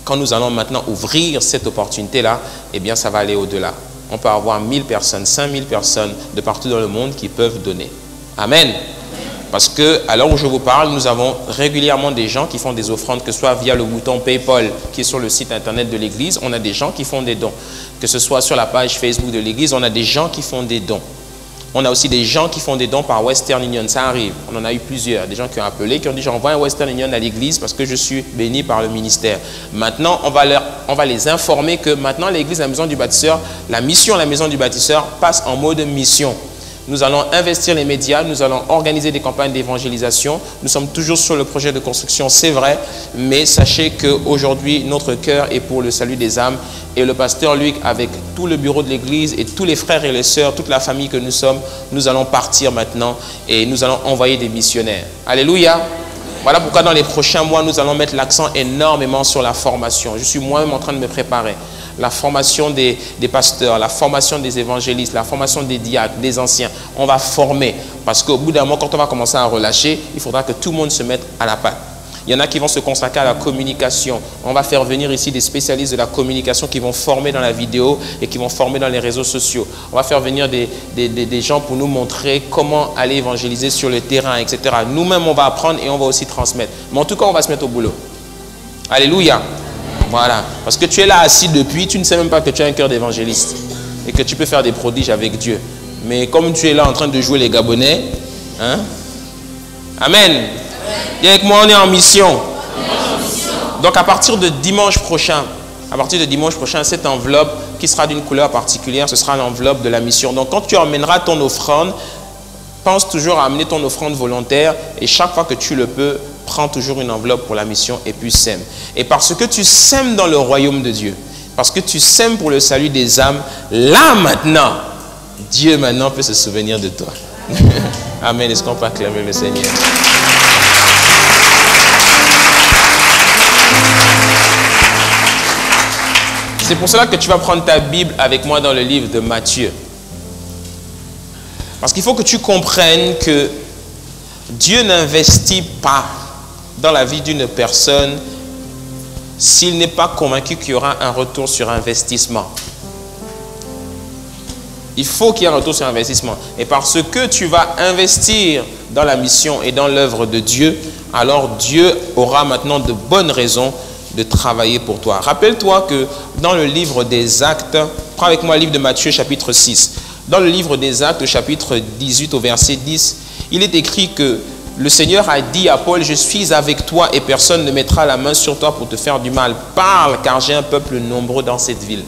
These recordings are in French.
quand nous allons maintenant ouvrir cette opportunité-là, eh bien, ça va aller au-delà. On peut avoir 1000 personnes, 5000 personnes de partout dans le monde qui peuvent donner. Amen. Parce que, à l'heure où je vous parle, nous avons régulièrement des gens qui font des offrandes, que ce soit via le bouton PayPal qui est sur le site internet de l'église. On a des gens qui font des dons. Que ce soit sur la page Facebook de l'église, on a des gens qui font des dons. On a aussi des gens qui font des dons par Western Union. Ça arrive. On en a eu plusieurs. Des gens qui ont appelé, qui ont dit j'envoie un Western Union à l'église parce que je suis béni par le ministère. Maintenant, on va les informer que maintenant l'église, la maison du bâtisseur, la mission de la maison du bâtisseur passe en mode mission. Nous allons investir les médias, nous allons organiser des campagnes d'évangélisation. Nous sommes toujours sur le projet de construction, c'est vrai, mais sachez qu'aujourd'hui, notre cœur est pour le salut des âmes. Et le pasteur Luc, avec tout le bureau de l'église et tous les frères et les sœurs, toute la famille que nous sommes, nous allons partir maintenant et nous allons envoyer des missionnaires. Alléluia! Voilà pourquoi dans les prochains mois, nous allons mettre l'accent énormément sur la formation. Je suis moi-même en train de me préparer. La formation des pasteurs, la formation des évangélistes, la formation des diacres, des anciens. On va former parce qu'au bout d'un moment, quand on va commencer à relâcher, il faudra que tout le monde se mette à la pâte. Il y en a qui vont se consacrer à la communication. On va faire venir ici des spécialistes de la communication qui vont former dans la vidéo et qui vont former dans les réseaux sociaux. On va faire venir des gens pour nous montrer comment aller évangéliser sur le terrain, etc. Nous-mêmes, on va apprendre et on va aussi transmettre. Mais en tout cas, on va se mettre au boulot. Alléluia. Voilà. Parce que tu es là assis depuis, tu ne sais même pas que tu as un cœur d'évangéliste et que tu peux faire des prodiges avec Dieu. Mais comme tu es là en train de jouer les Gabonais, hein? Amen. Et avec moi, on est en mission. Donc, à partir de dimanche prochain, cette enveloppe qui sera d'une couleur particulière, ce sera l'enveloppe de la mission. Donc, quand tu emmèneras ton offrande, pense toujours à amener ton offrande volontaire et chaque fois que tu le peux, prends toujours une enveloppe pour la mission et puis sème. Et parce que tu sèmes dans le royaume de Dieu, parce que tu sèmes pour le salut des âmes, là maintenant, Dieu maintenant peut se souvenir de toi. Amen. Est-ce qu'on peut acclamer le Seigneur? C'est pour cela que tu vas prendre ta Bible avec moi dans le livre de Matthieu. Parce qu'il faut que tu comprennes que Dieu n'investit pas dans la vie d'une personne s'il n'est pas convaincu qu'il y aura un retour sur investissement. Il faut qu'il y ait un retour sur investissement. Et parce que tu vas investir dans la mission et dans l'œuvre de Dieu, alors Dieu aura maintenant de bonnes raisons de travailler pour toi. Rappelle-toi que dans le livre des Actes, prends avec moi le livre de Matthieu chapitre 6. Dans le livre des Actes, chapitre 18 au verset 10, il est écrit que le Seigneur a dit à Paul, je suis avec toi et personne ne mettra la main sur toi pour te faire du mal. Parle, car j'ai un peuple nombreux dans cette ville.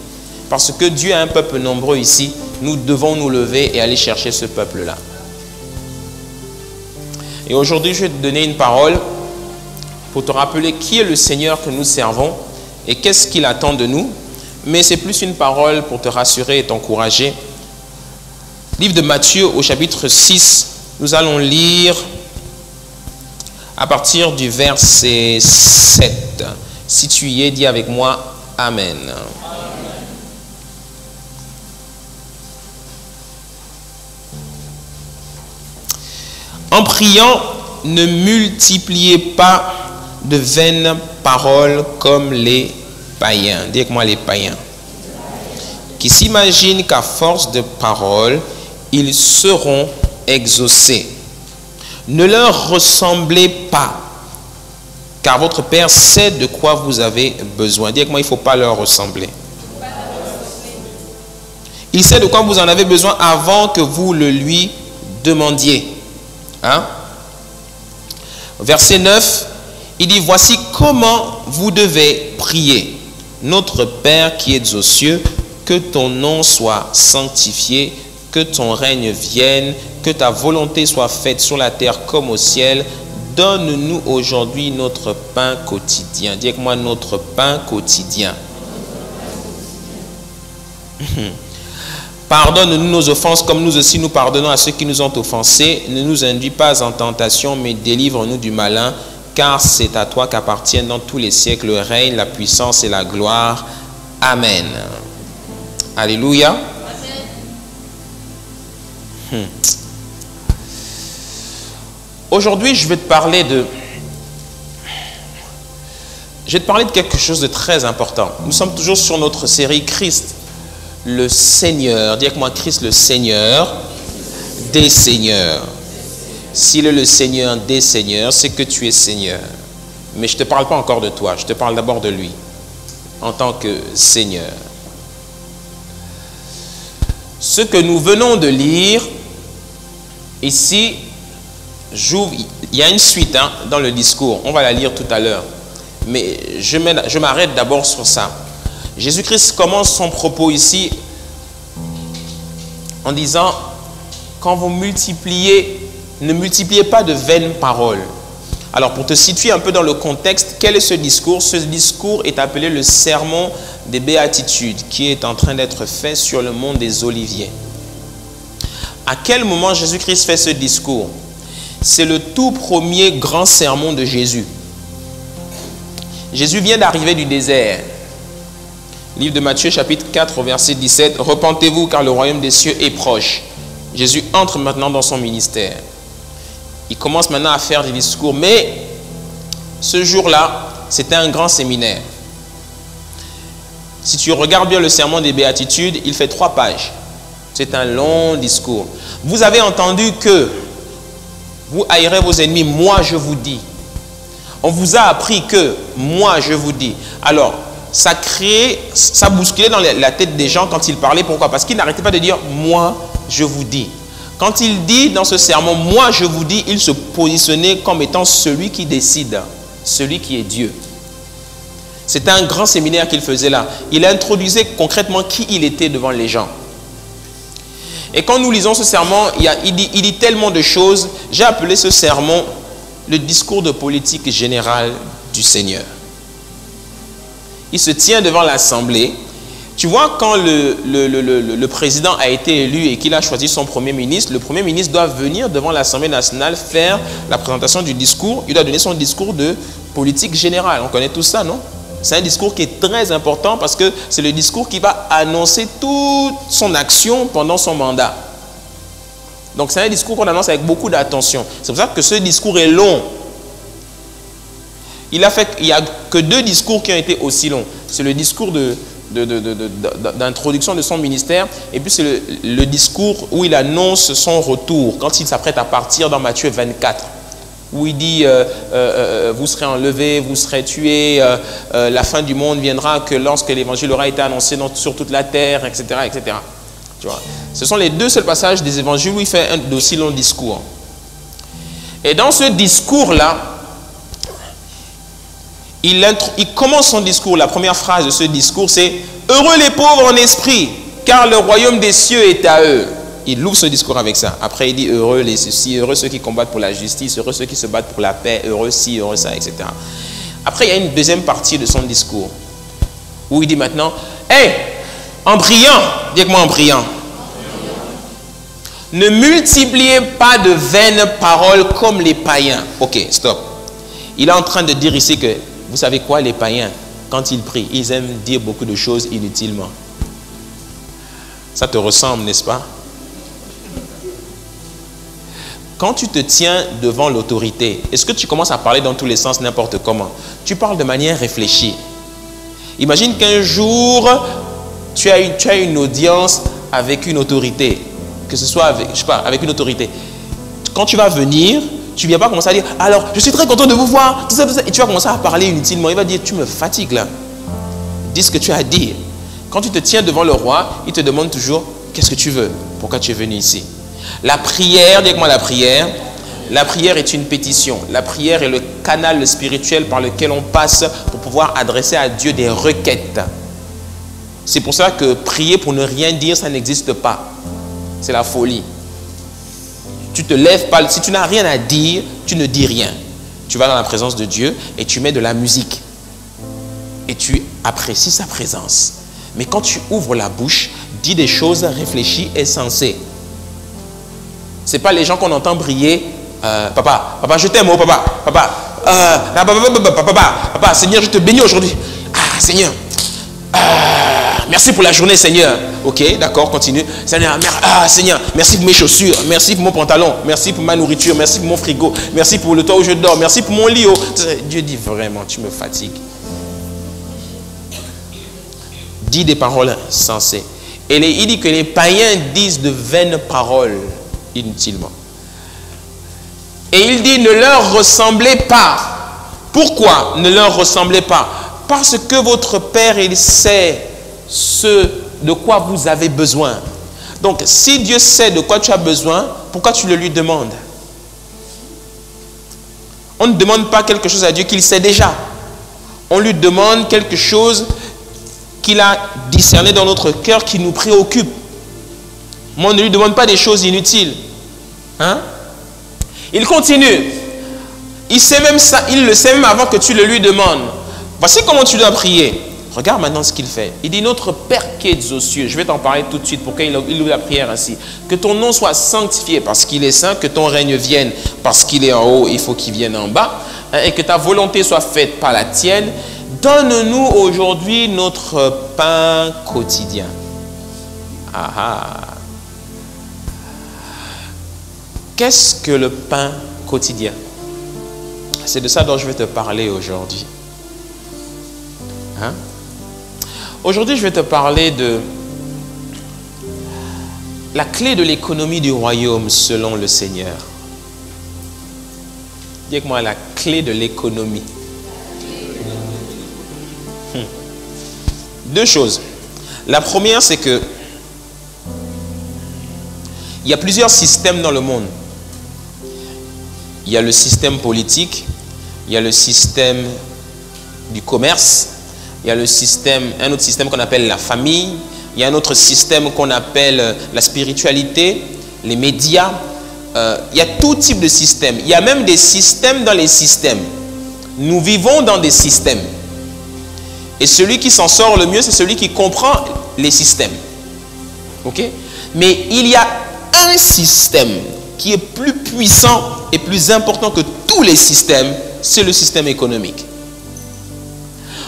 Parce que Dieu a un peuple nombreux ici, nous devons nous lever et aller chercher ce peuple-là. Et aujourd'hui, je vais te donner une parole pour te rappeler qui est le Seigneur que nous servons et qu'est-ce qu'il attend de nous. Mais c'est plus une parole pour te rassurer et t'encourager. Livre de Matthieu au chapitre 6, nous allons lire à partir du verset 7. Si tu y es, dis avec moi Amen. En priant, ne multipliez pas de vaines paroles comme les païens. Dis avec moi les païens. Qui s'imaginent qu'à force de paroles, ils seront exaucés. Ne leur ressemblez pas, car votre Père sait de quoi vous avez besoin. Dis avec moi, il ne faut pas leur ressembler. Il sait de quoi vous en avez besoin avant que vous le lui demandiez. Hein? Verset 9, il dit, voici comment vous devez prier. Notre Père qui es aux cieux, que ton nom soit sanctifié, que ton règne vienne, que ta volonté soit faite sur la terre comme au ciel. Donne-nous aujourd'hui notre pain quotidien. Dis avec moi, notre pain quotidien. Pardonne-nous nos offenses comme nous aussi nous pardonnons à ceux qui nous ont offensés. Ne nous induis pas en tentation, mais délivre-nous du malin, car c'est à toi qu'appartiennent dans tous les siècles le règne, la puissance et la gloire. Amen. Alléluia. Aujourd'hui, je vais te parler Je vais te parler de quelque chose de très important. Nous sommes toujours sur notre série Christ, le Seigneur. Dis avec moi, Christ, le Seigneur des Seigneurs. S'il est le Seigneur des Seigneurs, c'est que tu es Seigneur. Mais je ne te parle pas encore de toi, je te parle d'abord de lui, en tant que Seigneur. Ce que nous venons de lire, ici, il y a une suite dans le discours, on va la lire tout à l'heure. Mais je m'arrête d'abord sur ça. Jésus-Christ commence son propos ici en disant, quand vous multipliez, ne multipliez pas de vaines paroles. Alors, pour te situer un peu dans le contexte, quel est ce discours? Ce discours est appelé le sermon des béatitudes, qui est en train d'être fait sur le mont des Oliviers. À quel moment Jésus-Christ fait ce discours? C'est le tout premier grand sermon de Jésus. Jésus vient d'arriver du désert. Livre de Matthieu, chapitre 4, verset 17. « Repentez-vous, car le royaume des cieux est proche. » Jésus entre maintenant dans son ministère. Il commence maintenant à faire des discours, mais ce jour-là, c'était un grand séminaire. Si tu regardes bien le sermon des béatitudes, il fait 3 pages. C'est un long discours. Vous avez entendu que vous haïrez vos ennemis, moi je vous dis. On vous a appris que moi je vous dis. Alors, ça bousculait dans la tête des gens quand il parlait. Pourquoi? Parce qu'il n'arrêtait pas de dire moi je vous dis. Quand il dit dans ce sermon, moi je vous dis, il se positionnait comme étant celui qui décide, celui qui est Dieu. C'était un grand séminaire qu'il faisait là. Il introduisait concrètement qui il était devant les gens. Et quand nous lisons ce sermon, il dit tellement de choses. J'ai appelé ce sermon le discours de politique générale du Seigneur. Il se tient devant l'assemblée. Tu vois, quand le président a été élu et qu'il a choisi son premier ministre, le premier ministre doit venir devant l'Assemblée nationale faire la présentation du discours. Il doit donner son discours de politique générale. On connaît tout ça, non? C'est un discours qui est très important parce que c'est le discours qui va annoncer toute son action pendant son mandat. Donc c'est un discours qu'on annonce avec beaucoup d'attention. C'est pour ça que ce discours est long. Il n'y a que 2 discours qui ont été aussi longs. C'est le discours d'introduction de son ministère et puis c'est le discours où il annonce son retour quand il s'apprête à partir dans Matthieu 24 où il dit vous serez enlevés, vous serez tués, la fin du monde viendra que lorsque l'évangile aura été annoncé sur toute la terre, etc. etc. Tu vois, ce sont les 2 seuls passages des évangiles où il fait un aussi long discours. Et dans ce discours-là, il commence son discours, la première phrase de ce discours, c'est « Heureux les pauvres en esprit, car le royaume des cieux est à eux. » Il ouvre ce discours avec ça. Après, il dit « Heureux les ceci, heureux ceux qui combattent pour la justice, heureux ceux qui se battent pour la paix, heureux ci, heureux ça, etc. » Après, il y a une deuxième partie de son discours, où il dit maintenant « Hey, en priant, dis-moi en priant, ne multipliez pas de vaines paroles comme les païens. » Ok, stop. Il est en train de dire ici que vous savez quoi, les païens, quand ils prient, ils aiment dire beaucoup de choses inutilement. Ça te ressemble, n'est-ce pas? Quand tu te tiens devant l'autorité, est-ce que tu commences à parler dans tous les sens n'importe comment? Tu parles de manière réfléchie. Imagine qu'un jour, tu as une audience avec une autorité, que ce soit avec, je sais pas, avec une autorité. Quand tu vas venir, tu ne viens pas commencer à dire « Alors, je suis très content de vous voir, tout ça, tout ça. » Et tu vas commencer à parler inutilement. Il va dire « Tu me fatigues là. Dis ce que tu as à dire. » Quand tu te tiens devant le roi, il te demande toujours « Qu'est-ce que tu veux? Pourquoi tu es venu ici ?» La prière, dis-moi la prière. La prière est une pétition. La prière est le canal spirituel par lequel on passe pour pouvoir adresser à Dieu des requêtes. C'est pour ça que prier pour ne rien dire, ça n'existe pas. C'est la folie. Tu te lèves pas, si tu n'as rien à dire, tu ne dis rien. Tu vas dans la présence de Dieu et tu mets de la musique. Et tu apprécies sa présence. Mais quand tu ouvres la bouche, dis des choses réfléchies et sensées. Ce n'est pas les gens qu'on entend briller. Papa, je t'aime, oh papa, papa, Seigneur, je te bénis aujourd'hui. Ah, Seigneur, merci pour la journée, Seigneur. Ok, d'accord, continue. Seigneur, merci pour mes chaussures, merci pour mon pantalon, merci pour ma nourriture, merci pour mon frigo, merci pour le toit où je dors, merci pour mon lit. Oh. Dieu dit vraiment, tu me fatigues. dit des paroles sensées. Et il dit que les païens disent de vaines paroles inutilement. Et il dit, ne leur ressemblez pas. Pourquoi ne leur ressemblez pas? Parce que votre Père, il sait ce de quoi vous avez besoin. Donc, si Dieu sait de quoi tu as besoin, pourquoi tu le lui demandes? On ne demande pas quelque chose à Dieu qu'il sait déjà. On lui demande quelque chose qu'il a discerné dans notre cœur qui nous préoccupe. Mais on ne lui demande pas des choses inutiles. Hein? Il continue. Il sait même ça, il le sait même avant que tu le lui demandes. Voici comment tu dois prier. Regarde maintenant ce qu'il fait. Il dit, notre Père qui est aux cieux. Je vais t'en parler tout de suite. Pourquoi il ouvre la prière ainsi? Que ton nom soit sanctifié parce qu'il est saint. Que ton règne vienne parce qu'il est en haut. Il faut qu'il vienne en bas. Et que ta volonté soit faite par la tienne. Donne-nous aujourd'hui notre pain quotidien. Ah ah. Qu'est-ce que le pain quotidien? C'est de ça dont je vais te parler aujourd'hui. Hein? Aujourd'hui, je vais te parler de la clé de l'économie du royaume selon le Seigneur. Dis avec moi, la clé de l'économie. Deux choses. La première, c'est que il y a plusieurs systèmes dans le monde. Il y a le système politique, il y a le système du commerce, il y a le système, un autre système qu'on appelle la famille, il y a un autre système qu'on appelle la spiritualité, les médias. Il y a tout type de système. Il y a même des systèmes dans les systèmes. Nous vivons dans des systèmes. Et celui qui s'en sort le mieux, c'est celui qui comprend les systèmes. Ok? Mais il y a un système qui est plus puissant et plus important que tous les systèmes, c'est le système économique.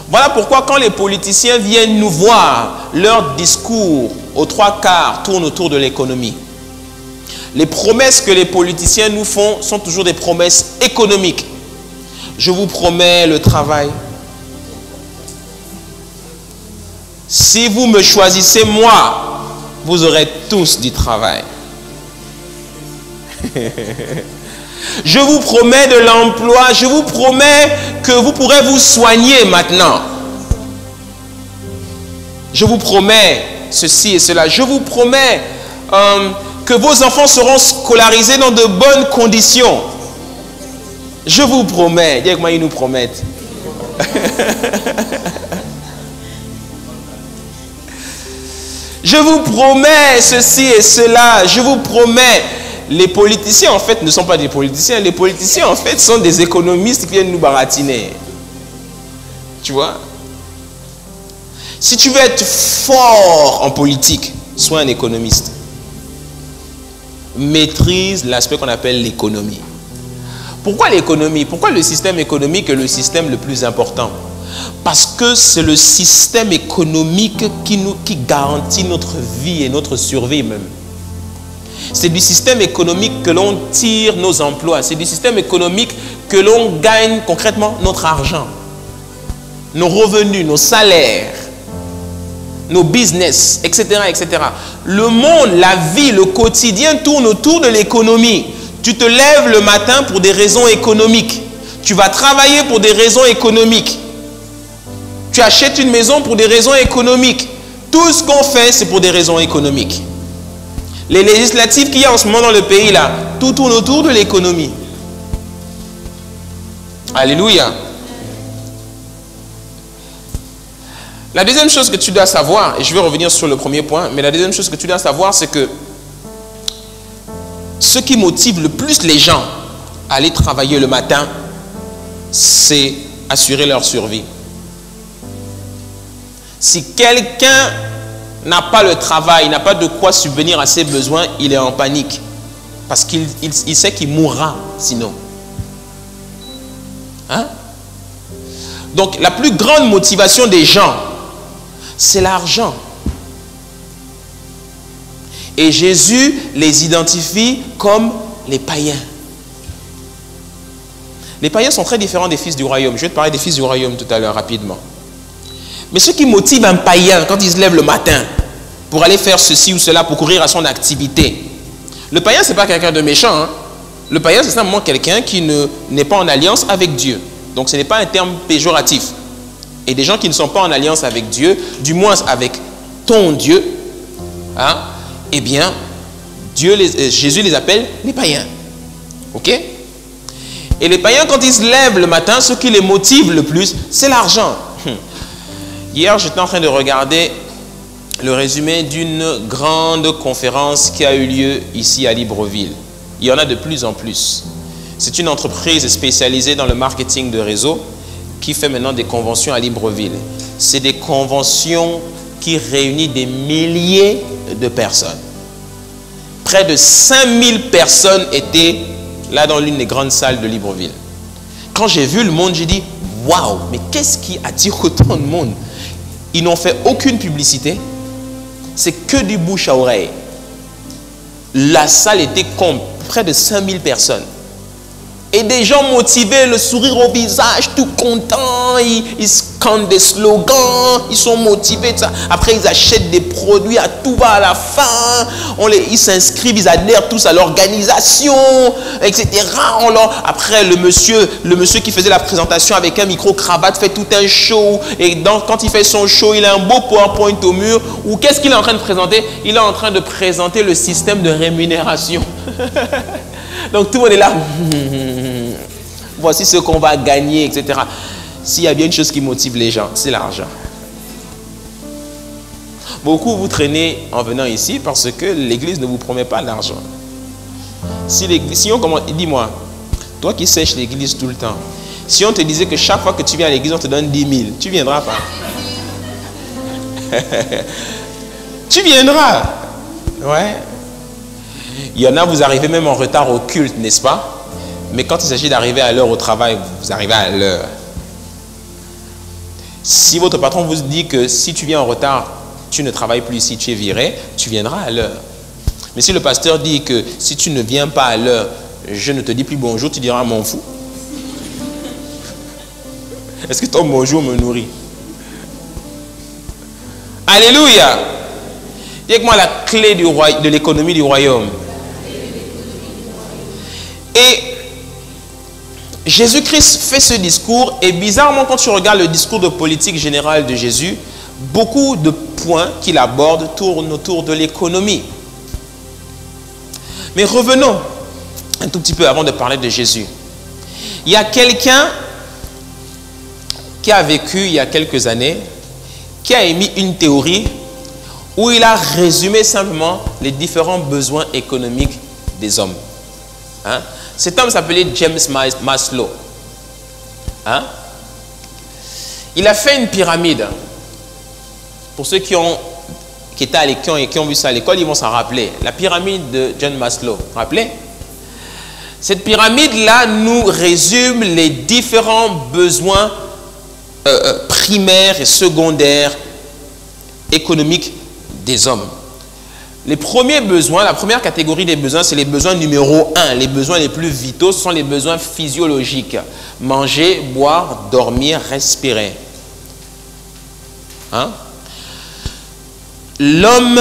Voilà pourquoi quand les politiciens viennent nous voir, leur discours aux trois quarts tourne autour de l'économie. Les promesses que les politiciens nous font sont toujours des promesses économiques. Je vous promets le travail. Si vous me choisissez moi, vous aurez tous du travail. Je vous promets de l'emploi, je vous promets que vous pourrez vous soigner maintenant. Je vous promets ceci et cela. Je vous promets que vos enfants seront scolarisés dans de bonnes conditions. Je vous promets. Dis avec moi, ils nous promettent. Je vous promets ceci et cela. Je vous promets. Les politiciens, en fait, ne sont pas des politiciens. Les politiciens, en fait, sont des économistes qui viennent nous baratiner. Tu vois? Si tu veux être fort en politique, sois un économiste. Maîtrise l'aspect qu'on appelle l'économie. Pourquoi l'économie? Pourquoi le système économique est le système le plus important? Parce que c'est le système économique qui garantit notre vie et notre survie même. C'est du système économique que l'on tire nos emplois. C'est du système économique que l'on gagne concrètement notre argent, nos revenus, nos salaires, nos business, etc., etc. Le monde, la vie, le quotidien tourne autour de l'économie. Tu te lèves le matin pour des raisons économiques. Tu vas travailler pour des raisons économiques. Tu achètes une maison pour des raisons économiques. Tout ce qu'on fait, c'est pour des raisons économiques. Les législatives qu'il y a en ce moment dans le pays, là, tout tourne autour de l'économie. Alléluia. La deuxième chose que tu dois savoir, et je vais revenir sur le premier point, mais la deuxième chose que tu dois savoir, c'est que ce qui motive le plus les gens à aller travailler le matin, c'est assurer leur survie. Si quelqu'un n'a pas le travail, n'a pas de quoi subvenir à ses besoins, il est en panique. Parce qu'il sait qu'il mourra sinon. Hein? Donc la plus grande motivation des gens, c'est l'argent. Et Jésus les identifie comme les païens. Les païens sont très différents des fils du royaume. Je vais te parler des fils du royaume tout à l'heure rapidement. Mais ce qui motive un païen quand il se lève le matin pour aller faire ceci ou cela, pour courir à son activité, le païen, ce n'est pas quelqu'un de méchant. Hein? Le païen, c'est simplement quelqu'un qui n'est pas en alliance avec Dieu. Donc, ce n'est pas un terme péjoratif. Et des gens qui ne sont pas en alliance avec Dieu, du moins avec ton Dieu, hein, eh bien, Jésus les appelle les païens. Ok? Et les païens, quand ils se lèvent le matin, ce qui les motive le plus, c'est l'argent. Hier, j'étais en train de regarder le résumé d'une grande conférence qui a eu lieu ici à Libreville. Il y en a de plus en plus. C'est une entreprise spécialisée dans le marketing de réseau qui fait maintenant des conventions à Libreville. C'est des conventions qui réunissent des milliers de personnes. Près de 5000 personnes étaient là dans l'une des grandes salles de Libreville. Quand j'ai vu le monde, j'ai dit « Waouh, mais qu'est-ce qui attire autant de monde ?» Ils n'ont fait aucune publicité. C'est que du bouche à oreille. La salle était comble, près de 5000 personnes. Et des gens motivés, le sourire au visage, tout contents, ils scandent des slogans, ils sont motivés, tout ça. Après, ils achètent des produits à tout va à la fin. Ils s'inscrivent, ils adhèrent tous à l'organisation, etc. Après, le monsieur qui faisait la présentation avec un micro-cravate fait tout un show. Et quand il fait son show, il a un beau PowerPoint au mur. Ou qu'est-ce qu'il est en train de présenter? Il est en train de présenter le système de rémunération. Donc tout le monde est là. Voici ce qu'on va gagner, etc. S'il y a bien une chose qui motive les gens, c'est l'argent. Beaucoup vous traînez en venant ici parce que l'église ne vous promet pas l'argent. Si on commence, dis-moi, toi qui sèches l'église tout le temps, si on te disait que chaque fois que tu viens à l'église, on te donne 10 000, tu viendras pas. Tu viendras. Ouais. Il y en a, vous arrivez même en retard au culte, n'est-ce pas? Mais quand il s'agit d'arriver à l'heure au travail, vous arrivez à l'heure. Si votre patron vous dit que si tu viens en retard, tu ne travailles plus ici, tu es viré, tu viendras à l'heure. Mais si le pasteur dit que si tu ne viens pas à l'heure, je ne te dis plus bonjour, tu diras m'en fous. Est-ce que ton bonjour me nourrit? Alléluia! Dis avec moi la clé de l'économie du royaume. Et Jésus-Christ fait ce discours et bizarrement, quand tu regardes le discours de politique générale de Jésus, beaucoup de points qu'il aborde tournent autour de l'économie. Mais revenons un tout petit peu avant de parler de Jésus. Il y a quelqu'un qui a vécu il y a quelques années, qui a émis une théorie où il a résumé simplement les différents besoins économiques des hommes. Hein? Cet homme s'appelait James Maslow. Hein? Il a fait une pyramide. Pour ceux qui étaient à l'école et qui ont vu ça à l'école, ils vont s'en rappeler. La pyramide de John Maslow. Rappelez? Cette pyramide-là nous résume les différents besoins primaires et secondaires économiques des hommes. Les premiers besoins, la première catégorie des besoins, c'est les besoins numéro 1. Les besoins les plus vitaux sont les besoins physiologiques. Manger, boire, dormir, respirer. Hein? L'homme,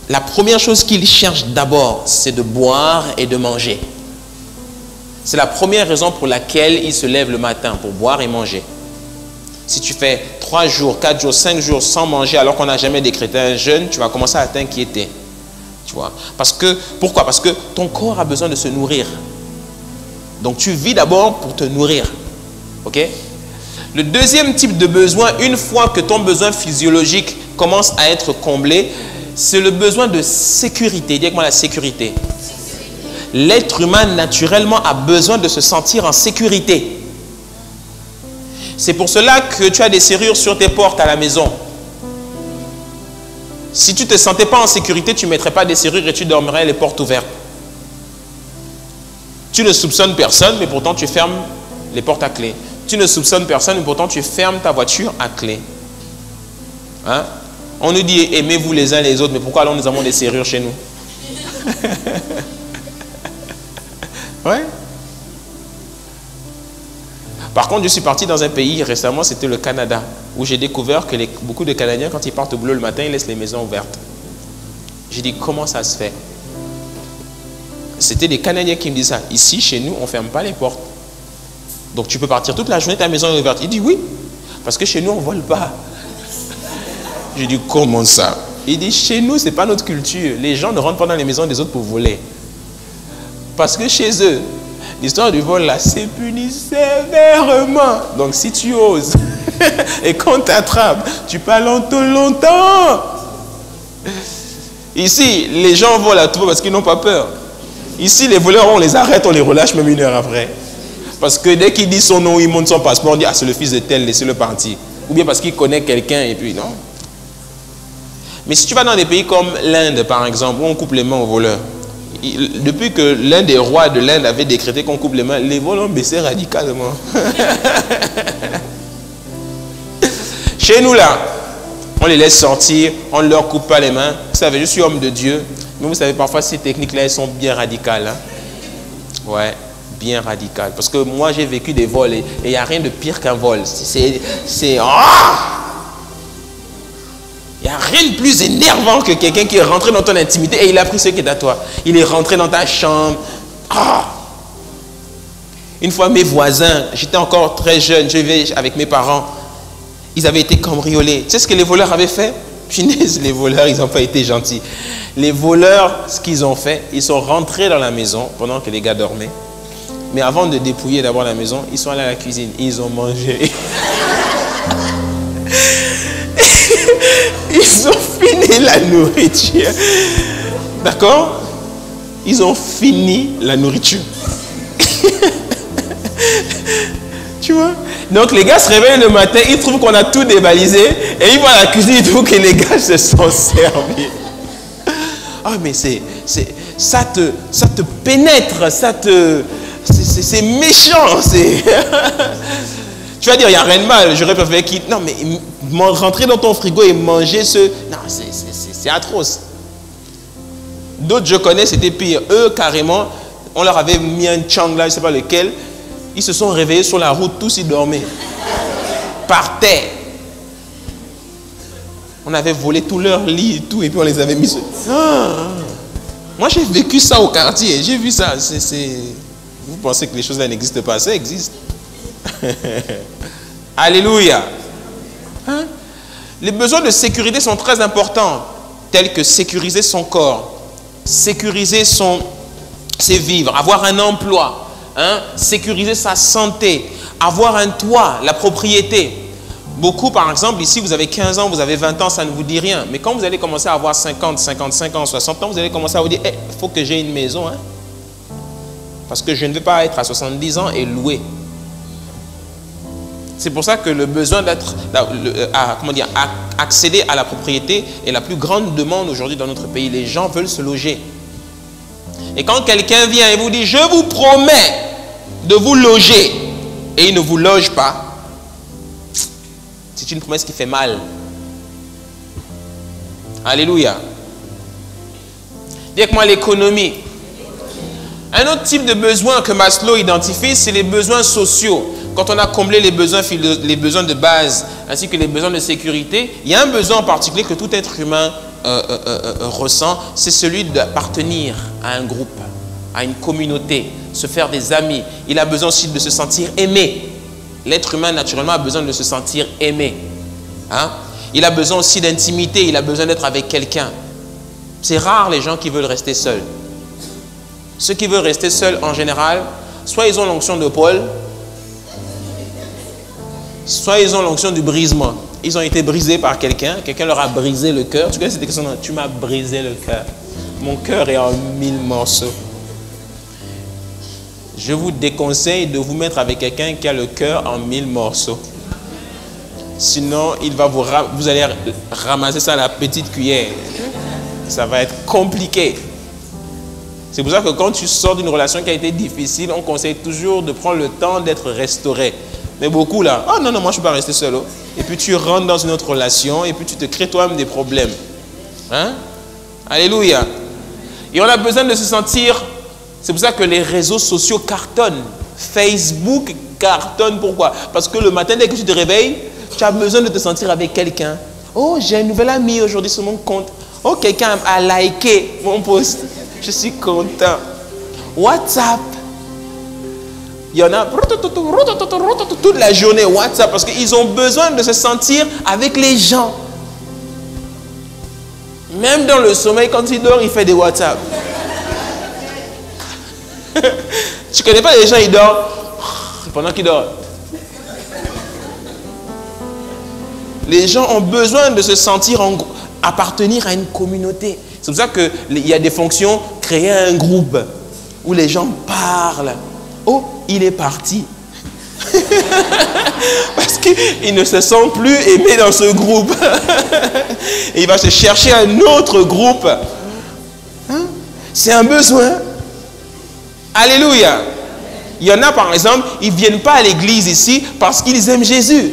la première chose qu'il cherche d'abord, c'est de boire et de manger. C'est la première raison pour laquelle il se lève le matin, pour boire et manger. Si tu fais 3 jours, 4 jours, 5 jours sans manger alors qu'on n'a jamais décrété un jeûne, tu vas commencer à t'inquiéter. Tu vois? Pourquoi? Parce que ton corps a besoin de se nourrir. Donc tu vis d'abord pour te nourrir. Ok? Le deuxième type de besoin, une fois que ton besoin physiologique commence à être comblé, c'est le besoin de sécurité. Dis avec moi la sécurité. L'être humain naturellement a besoin de se sentir en sécurité. C'est pour cela que tu as des serrures sur tes portes à la maison. Si tu ne te sentais pas en sécurité, tu ne mettrais pas des serrures et tu dormirais les portes ouvertes. Tu ne soupçonnes personne, mais pourtant tu fermes les portes à clé. Tu ne soupçonnes personne, mais pourtant tu fermes ta voiture à clé. Hein? On nous dit aimez-vous les uns les autres, mais pourquoi alors nous avons des serrures chez nous? Ouais. Par contre, je suis parti dans un pays récemment, c'était le Canada, où j'ai découvert que beaucoup de Canadiens, quand ils partent au boulot le matin, ils laissent les maisons ouvertes. J'ai dit, comment ça se fait? C'était des Canadiens qui me disaient ça. Ici, chez nous, on ne ferme pas les portes. Donc tu peux partir toute la journée, ta maison est ouverte. Il dit oui, parce que chez nous, on ne vole pas. J'ai dit, comment ça? Il dit, chez nous, ce n'est pas notre culture. Les gens ne rentrent pas dans les maisons des autres pour voler. Parce que chez eux, l'histoire du vol, là, c'est puni sévèrement. Donc si tu oses, et qu'on t'attrape, tu parles longtemps. Ici, les gens volent à tout parce qu'ils n'ont pas peur. Ici, les voleurs, on les arrête, on les relâche même 1 heure après. Parce que dès qu'il dit son nom, il monte son passeport, on dit, ah, c'est le fils de tel, laissez-le partir. Ou bien parce qu'il connaît quelqu'un et puis non. Mais si tu vas dans des pays comme l'Inde, par exemple, où on coupe les mains aux voleurs, depuis que l'un des rois de l'Inde avait décrété qu'on coupe les mains, les vols ont baissé radicalement. Chez nous, là, on les laisse sortir, on ne leur coupe pas les mains. Vous savez, je suis homme de Dieu. Mais vous savez, parfois, ces techniques-là, elles sont bien radicales. Hein? Ouais, bien radicales. Parce que moi, j'ai vécu des vols et il n'y a rien de pire qu'un vol. Il n'y a rien de plus énervant que quelqu'un qui est rentré dans ton intimité et il a pris ce qui est à toi. Il est rentré dans ta chambre. Une fois, mes voisins, j'étais encore très jeune, je vivais avec mes parents. Ils avaient été cambriolés. Tu sais ce que les voleurs avaient fait? Punaise, les voleurs, ils n'ont pas été gentils. Les voleurs, ce qu'ils ont fait, ils sont rentrés dans la maison pendant que les gars dormaient. Mais avant de dépouiller d'abord la maison, ils sont allés à la cuisine. Ils ont mangé. Ils ont fini la nourriture. D'accord? Ils ont fini la nourriture. Tu vois? Donc les gars se réveillent le matin, ils trouvent qu'on a tout dévalisé et ils vont à la cuisine, ils trouvent que les gars se sont servis. Ah mais ça te pénètre, c'est méchant. Tu vas dire, il n'y a rien de mal, j'aurais préféré qu'ils... Non mais rentrer dans ton frigo et manger ce... Non, c'est atroce. D'autres je connais, c'était pire. Eux carrément, on leur avait mis un chang là, je ne sais pas lequel. Ils se sont réveillés sur la route, tous ils dormaient. Par terre. On avait volé tout leur lit et tout, et puis on les avait mis sur... Moi j'ai vécu ça au quartier, j'ai vu ça. Vous pensez que les choses là n'existent pas? Ça existe. Alléluia. Hein? Les besoins de sécurité sont très importants, tels que sécuriser son corps, sécuriser ses vivres, avoir un emploi. Hein, sécuriser sa santé, avoir un toit, la propriété. Beaucoup, par exemple, ici, vous avez 15 ans, vous avez 20 ans, ça ne vous dit rien. Mais quand vous allez commencer à avoir 50, 55 ans, 60 ans, vous allez commencer à vous dire, il faut que j'ai une maison. Hein, parce que je ne veux pas être à 70 ans et louer. C'est pour ça que le besoin d'être, accéder à la propriété est la plus grande demande aujourd'hui dans notre pays. Les gens veulent se loger. Et quand quelqu'un vient et vous dit, je vous promets de vous loger, et il ne vous loge pas, c'est une promesse qui fait mal. Alléluia. Dis avec moi l'économie. Un autre type de besoin que Maslow identifie, c'est les besoins sociaux. Quand on a comblé les besoins de base ainsi que les besoins de sécurité, il y a un besoin en particulier que tout être humain ressent, c'est celui d'appartenir à un groupe, à une communauté, se faire des amis. Il a besoin aussi de se sentir aimé. L'être humain, naturellement, a besoin de se sentir aimé. Hein? Il a besoin aussi d'intimité, il a besoin d'être avec quelqu'un. C'est rare les gens qui veulent rester seuls. Ceux qui veulent rester seuls, en général, soit ils ont l'onction de Paul, soit ils ont l'onction du brisement. Ils ont été brisés par quelqu'un, quelqu'un leur a brisé le cœur. Tu connais cette question? Tu m'as brisé le cœur. Mon cœur est en 1000 morceaux. Je vous déconseille de vous mettre avec quelqu'un qui a le cœur en 1000 morceaux. Sinon, vous allez ramasser ça à la petite cuillère. Ça va être compliqué. C'est pour ça que quand tu sors d'une relation qui a été difficile, on conseille toujours de prendre le temps d'être restauré. Mais beaucoup là, oh non, moi je ne suis pas resté seul. Et puis tu rentres dans une autre relation et puis tu te crées toi-même des problèmes. Hein? Alléluia. Et on a besoin de se sentir, c'est pour ça que les réseaux sociaux cartonnent. Facebook cartonne, pourquoi? Parce que le matin, dès que tu te réveilles, tu as besoin de te sentir avec quelqu'un. Oh, j'ai un nouvel ami aujourd'hui sur mon compte. Oh, quelqu'un a liké mon post. Je suis content. WhatsApp. Il y en a toute la journée WhatsApp parce qu'ils ont besoin de se sentir avec les gens. Même dans le sommeil, quand il dort, il fait des WhatsApp. Tu connais pas les gens, ils dorment pendant qu'ils dorment. Les gens ont besoin de se sentir appartenir à une communauté. C'est pour ça qu'il y a des fonctions, créer un groupe où les gens parlent. Oh, il est parti. Parce qu'il ne se sent plus aimé dans ce groupe. Et il va se chercher un autre groupe. Hein? C'est un besoin. Alléluia. Il y en a par exemple, ils ne viennent pas à l'église ici parce qu'ils aiment Jésus.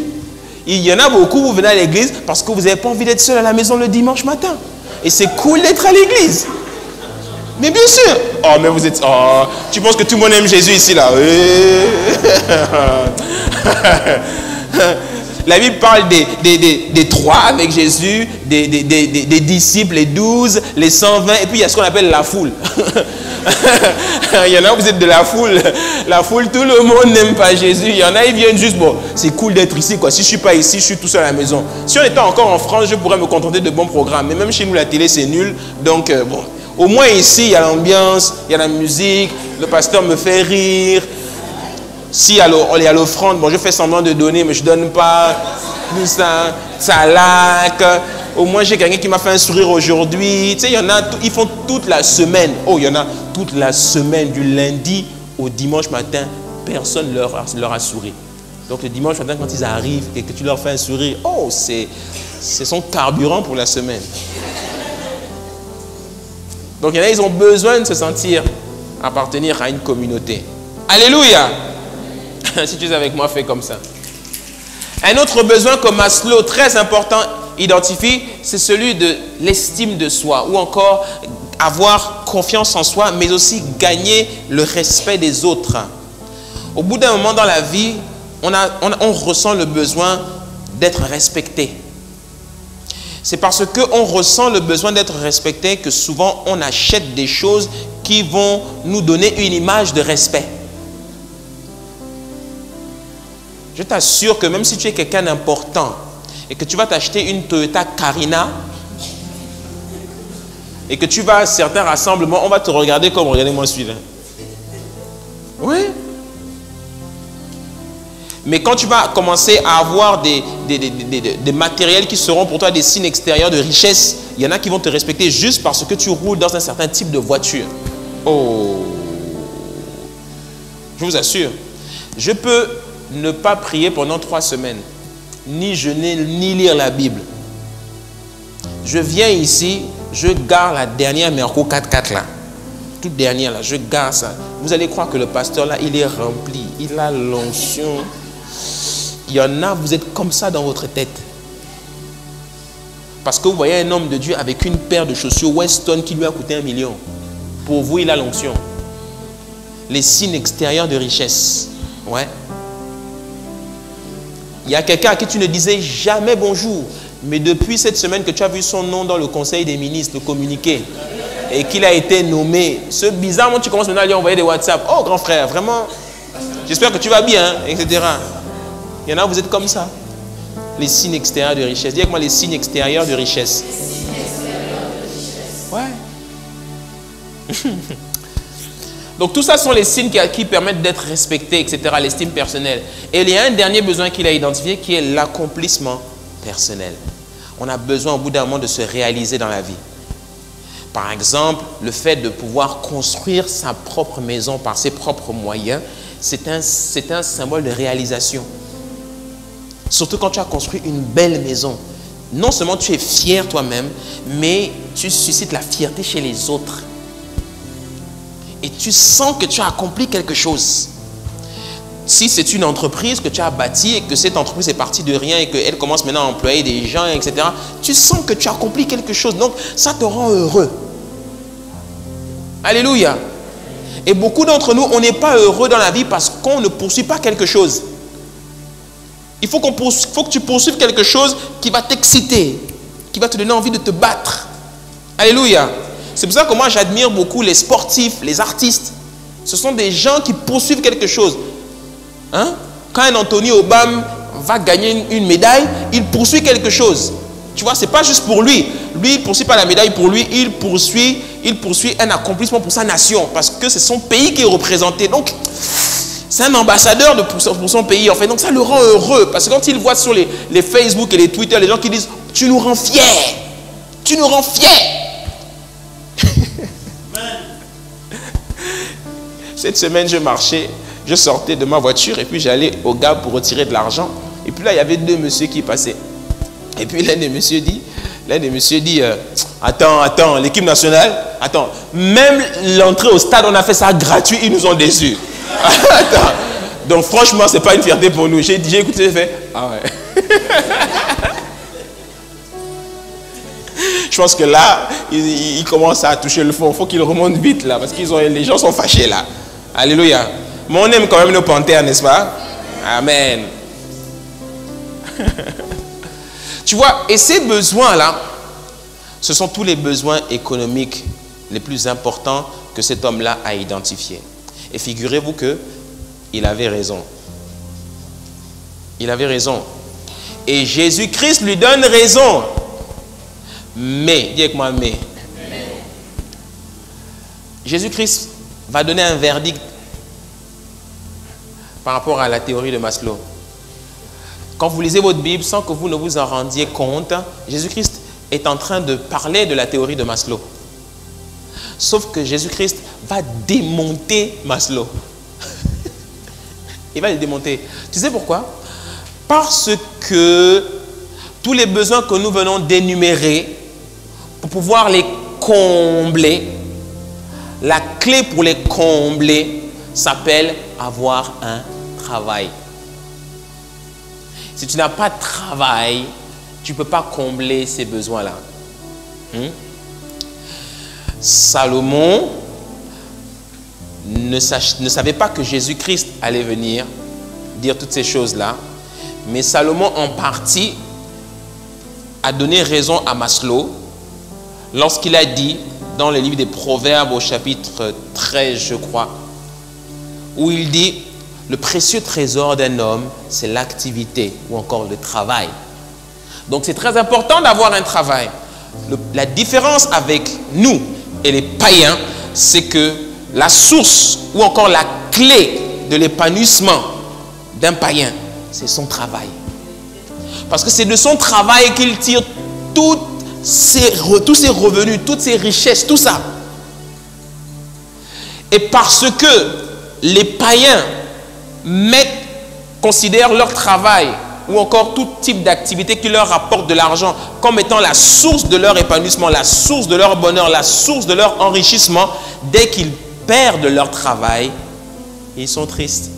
Il y en a beaucoup, vous venez à l'église parce que vous n'avez pas envie d'être seul à la maison le dimanche matin. Et c'est cool d'être à l'église. Mais bien sûr. Oh, mais vous êtes... Oh, tu penses que tout le monde aime Jésus ici, là? La Bible parle des 3 avec Jésus, des disciples, les 12, les 120, et puis il y a ce qu'on appelle la foule. Il y en a, vous êtes de la foule. La foule, tout le monde n'aime pas Jésus. Il y en a, ils viennent juste, bon, c'est cool d'être ici, quoi. Si je ne suis pas ici, je suis tout seul à la maison. Si on était encore en France, je pourrais me contenter de bons programmes. Mais même chez nous, la télé, c'est nul. Donc, bon, au moins ici, il y a l'ambiance, il y a la musique, le pasteur me fait rire. Si on est à l'offrande, bon, je fais semblant de donner, mais je ne donne pas. Ça laque. Au moins, j'ai quelqu'un qui m'a fait un sourire aujourd'hui. Tu sais, il y en a, ils font toute la semaine. Oh, il y en a toute la semaine, du lundi au dimanche matin, personne ne leur a souri. Donc, le dimanche matin, quand ils arrivent et que tu leur fais un sourire, oh, c'est son carburant pour la semaine. Donc, il y en a, ils ont besoin de se sentir appartenir à une communauté. Alléluia! Si tu es avec moi, fais comme ça. Un autre besoin que Maslow, très important, identifie, c'est celui de l'estime de soi, ou encore avoir confiance en soi, mais aussi gagner le respect des autres. Au bout d'un moment dans la vie, on ressent le besoin d'être respecté. C'est parce qu'on ressent le besoin d'être respecté que souvent on achète des choses qui vont nous donner une image de respect. Je t'assure que même si tu es quelqu'un d'important et que tu vas t'acheter une Toyota Carina et que tu vas à certains rassemblements, on va te regarder comme regardez-moi celui-là. Oui. Mais quand tu vas commencer à avoir des matériels qui seront pour toi des signes extérieurs de richesse, il y en a qui vont te respecter juste parce que tu roules dans un certain type de voiture. Oh. Je vous assure, je peux ne pas prier pendant 3 semaines, ni jeûner, ni lire la Bible. Je viens ici, je gare la dernière Merco 4x4 là. Toute dernière là, je gare ça. Vous allez croire que le pasteur là, il est rempli. Il a l'onction. Il y en a, vous êtes comme ça dans votre tête. Parce que vous voyez un homme de Dieu avec une paire de chaussures Weston qui lui a coûté 1 million. Pour vous, il a l'onction. Les signes extérieurs de richesse. Ouais. Il y a quelqu'un à qui tu ne disais jamais bonjour. Mais depuis cette semaine que tu as vu son nom dans le conseil des ministres, le communiqué, et qu'il a été nommé, ce bizarrement, tu commences maintenant à lui envoyer des WhatsApp. Oh, grand frère, vraiment, j'espère que tu vas bien, etc. Il y en a, vous êtes comme ça. Les signes extérieurs de richesse. Dis avec moi les signes extérieurs de richesse. Ouais. Donc tout ça sont les signes qui permettent d'être respectés, etc. L'estime personnelle. Et il y a un dernier besoin qu'il a identifié qui est l'accomplissement personnel. On a besoin au bout d'un moment de se réaliser dans la vie. Par exemple, le fait de pouvoir construire sa propre maison par ses propres moyens, c'est un symbole de réalisation. Surtout quand tu as construit une belle maison. Non seulement tu es fier toi-même, mais tu suscites la fierté chez les autres. Et tu sens que tu as accompli quelque chose. Si c'est une entreprise que tu as bâtie et que cette entreprise est partie de rien et qu'elle commence maintenant à employer des gens, etc., tu sens que tu as accompli quelque chose. Donc, ça te rend heureux. Alléluia. Et beaucoup d'entre nous, on n'est pas heureux dans la vie parce qu'on ne poursuit pas quelque chose. Il faut que tu poursuives quelque chose qui va t'exciter, qui va te donner envie de te battre. Alléluia. C'est pour ça que moi j'admire beaucoup les sportifs, les artistes. Ce sont des gens qui poursuivent quelque chose. Hein? Quand un Anthony Obama va gagner une médaille, il poursuit quelque chose. Tu vois, c'est pas juste pour lui. Lui, il ne poursuit pas la médaille pour lui, il poursuit un accomplissement pour sa nation, parce que c'est son pays qui est représenté. Donc, c'est un ambassadeur pour son pays, en fait. Donc, ça le rend heureux, parce que quand il voit sur les Facebook et les Twitter, les gens qui disent « Tu nous rends fiers, tu nous rends fiers ». Cette semaine, je marchais, je sortais de ma voiture et puis j'allais au gars pour retirer de l'argent. Et puis là, il y avait deux messieurs qui passaient. Et puis l'un des messieurs dit, attends, l'équipe nationale, attends, même l'entrée au stade, on a fait ça gratuit, ils nous ont déçus. Attends. Donc franchement, c'est pas une fierté pour nous. J'ai écouté, j'ai fait, ah ouais. Je pense que là, il commence à toucher le fond. Il faut qu'il remonte vite là, parce que les gens sont fâchés là. Alléluia. Mais on aime quand même nos panthères, n'est-ce pas? Amen. Tu vois, et ces besoins-là, ce sont tous les besoins économiques les plus importants que cet homme-là a identifiés. Et figurez-vous qu'il avait raison. Il avait raison. Et Jésus-Christ lui donne raison. Mais, dis avec moi, mais. Jésus-Christ va donner un verdict par rapport à la théorie de Maslow. Quand vous lisez votre Bible, sans que vous ne vous en rendiez compte, Jésus-Christ est en train de parler de la théorie de Maslow. Sauf que Jésus-Christ va démonter Maslow. Il va le démonter. Tu sais pourquoi? Parce que tous les besoins que nous venons d'énumérer, pour pouvoir les combler, la clé pour les combler s'appelle avoir un travail. Si tu n'as pas de travail, tu ne peux pas combler ces besoins-là. Salomon ne savait pas que Jésus-Christ allait venir dire toutes ces choses-là, mais Salomon en partie a donné raison à Maslow lorsqu'il a dit dans le livre des Proverbes au chapitre 13, je crois, où il dit « Le précieux trésor d'un homme, c'est l'activité ou encore le travail. » Donc c'est très important d'avoir un travail. La différence avec nous et les païens, c'est que la source ou encore la clé de l'épanouissement d'un païen, c'est son travail. Parce que c'est de son travail qu'il tire tous ses revenus, toutes ses richesses, tout ça. Et parce que les païens considèrent leur travail ou encore tout type d'activité qui leur rapporte de l'argent comme étant la source de leur épanouissement, la source de leur bonheur, la source de leur enrichissement, dès qu'ils perdent leur travail, ils sont tristes.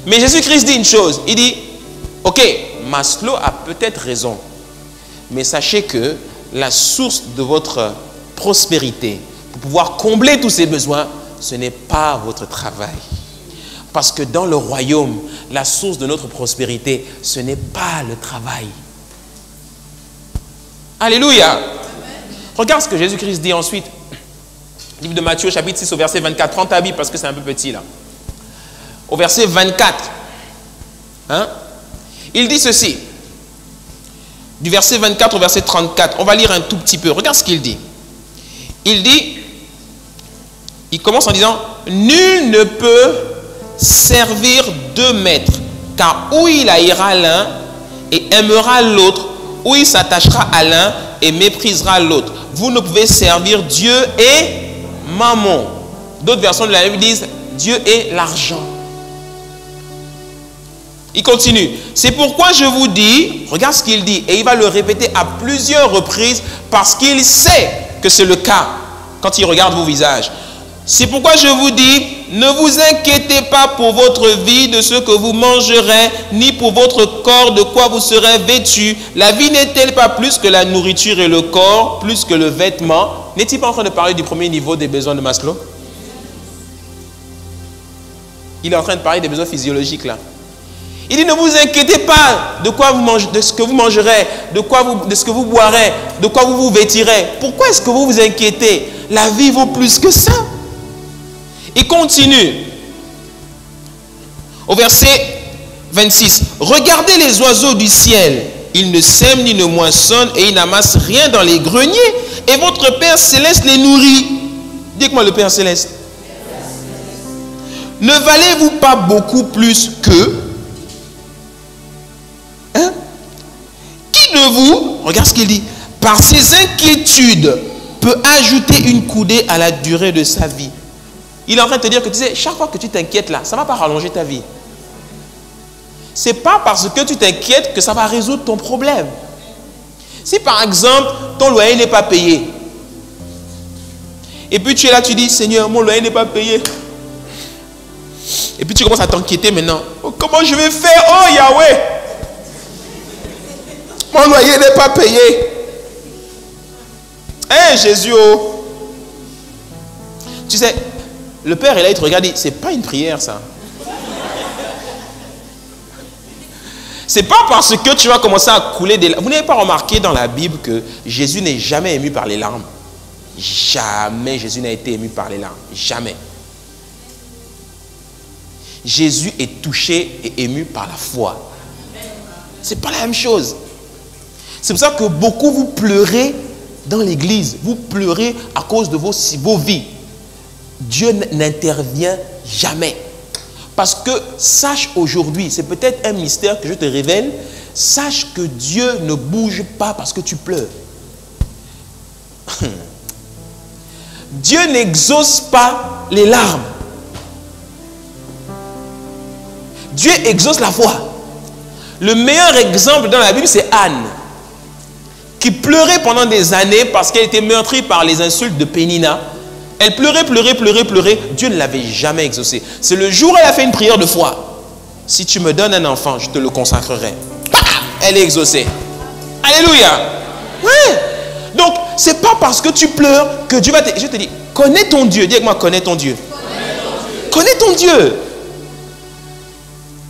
Mais Jésus-Christ dit une chose, il dit, ok, Maslow a peut-être raison, mais sachez que la source de votre prospérité, pour pouvoir combler tous ces besoins, ce n'est pas votre travail. Parce que dans le royaume, la source de notre prospérité, ce n'est pas le travail. Alléluia. Amen. Regarde ce que Jésus-Christ dit ensuite. Livre de Matthieu, chapitre 6, au verset 24. Prends ta Bible parce que c'est un peu petit là. Au verset 24. Il dit ceci. Du verset 24 au verset 34. On va lire un tout petit peu. Regarde ce qu'il dit. Il dit, il commence en disant, nul ne peut servir deux maîtres, car ou il haïra l'un et aimera l'autre, ou il s'attachera à l'un et méprisera l'autre. Vous ne pouvez servir Dieu et Mammon. D'autres versions de la Bible disent Dieu et l'argent. Il continue. C'est pourquoi je vous dis, regarde ce qu'il dit, et il va le répéter à plusieurs reprises parce qu'il sait que c'est le cas quand il regarde vos visages. C'est pourquoi je vous dis, ne vous inquiétez pas pour votre vie de ce que vous mangerez, ni pour votre corps de quoi vous serez vêtu. La vie n'est-elle pas plus que la nourriture et le corps, plus que le vêtement? N'est-il pas en train de parler du premier niveau des besoins de Maslow? Il est en train de parler des besoins physiologiques là. Il dit, ne vous inquiétez pas de quoi vous mangez, de ce que vous mangerez, de ce que vous boirez, de quoi vous vous vêtirez. Pourquoi est-ce que vous vous inquiétez? La vie vaut plus que ça. Il continue. Au verset 26. Regardez les oiseaux du ciel. Ils ne sèment ni ne moissonnent et ils n'amassent rien dans les greniers. Et votre Père Céleste les nourrit. Dites-moi le Père Céleste. Ne valez-vous pas beaucoup plus qu'eux? Hein? Qui de vous, regarde ce qu'il dit, par ses inquiétudes, peut ajouter une coudée à la durée de sa vie? Il est en train de te dire que tu sais, chaque fois que tu t'inquiètes là, ça ne va pas rallonger ta vie. Ce n'est pas parce que tu t'inquiètes que ça va résoudre ton problème. Si par exemple, ton loyer n'est pas payé, et puis tu es là, tu dis, Seigneur, mon loyer n'est pas payé. Et puis tu commences à t'inquiéter maintenant. Oh, comment je vais faire? Oh Yahweh! Mon loyer n'est pas payé. Hé Jésus! Oh. Tu sais, le Père est là, il te regarde, il dit, c'est pas une prière ça. C'est pas parce que tu vas commencer à couler des larmes. Vous n'avez pas remarqué dans la Bible que Jésus n'est jamais ému par les larmes? Jamais Jésus n'a été ému par les larmes. Jamais. Jésus est touché et ému par la foi. C'est pas la même chose. C'est pour ça que beaucoup vous pleurez dans l'église. Vous pleurez à cause de vos vies. Dieu n'intervient jamais. Parce que sache aujourd'hui, c'est peut-être un mystère que je te révèle, sache que Dieu ne bouge pas parce que tu pleures. Dieu n'exauce pas les larmes. Dieu exauce la foi. Le meilleur exemple dans la Bible, c'est Anne, qui pleurait pendant des années parce qu'elle était meurtrie par les insultes de Pénina. Elle pleurait, pleurait, pleurait, pleurait. Dieu ne l'avait jamais exaucé. C'est le jour où elle a fait une prière de foi. Si tu me donnes un enfant, je te le consacrerai. Elle est exaucée. Alléluia. Ouais. Donc, ce n'est pas parce que tu pleures que Dieu va te... Je te dis, connais ton Dieu. Dis avec moi, connais ton Dieu. Connais ton Dieu.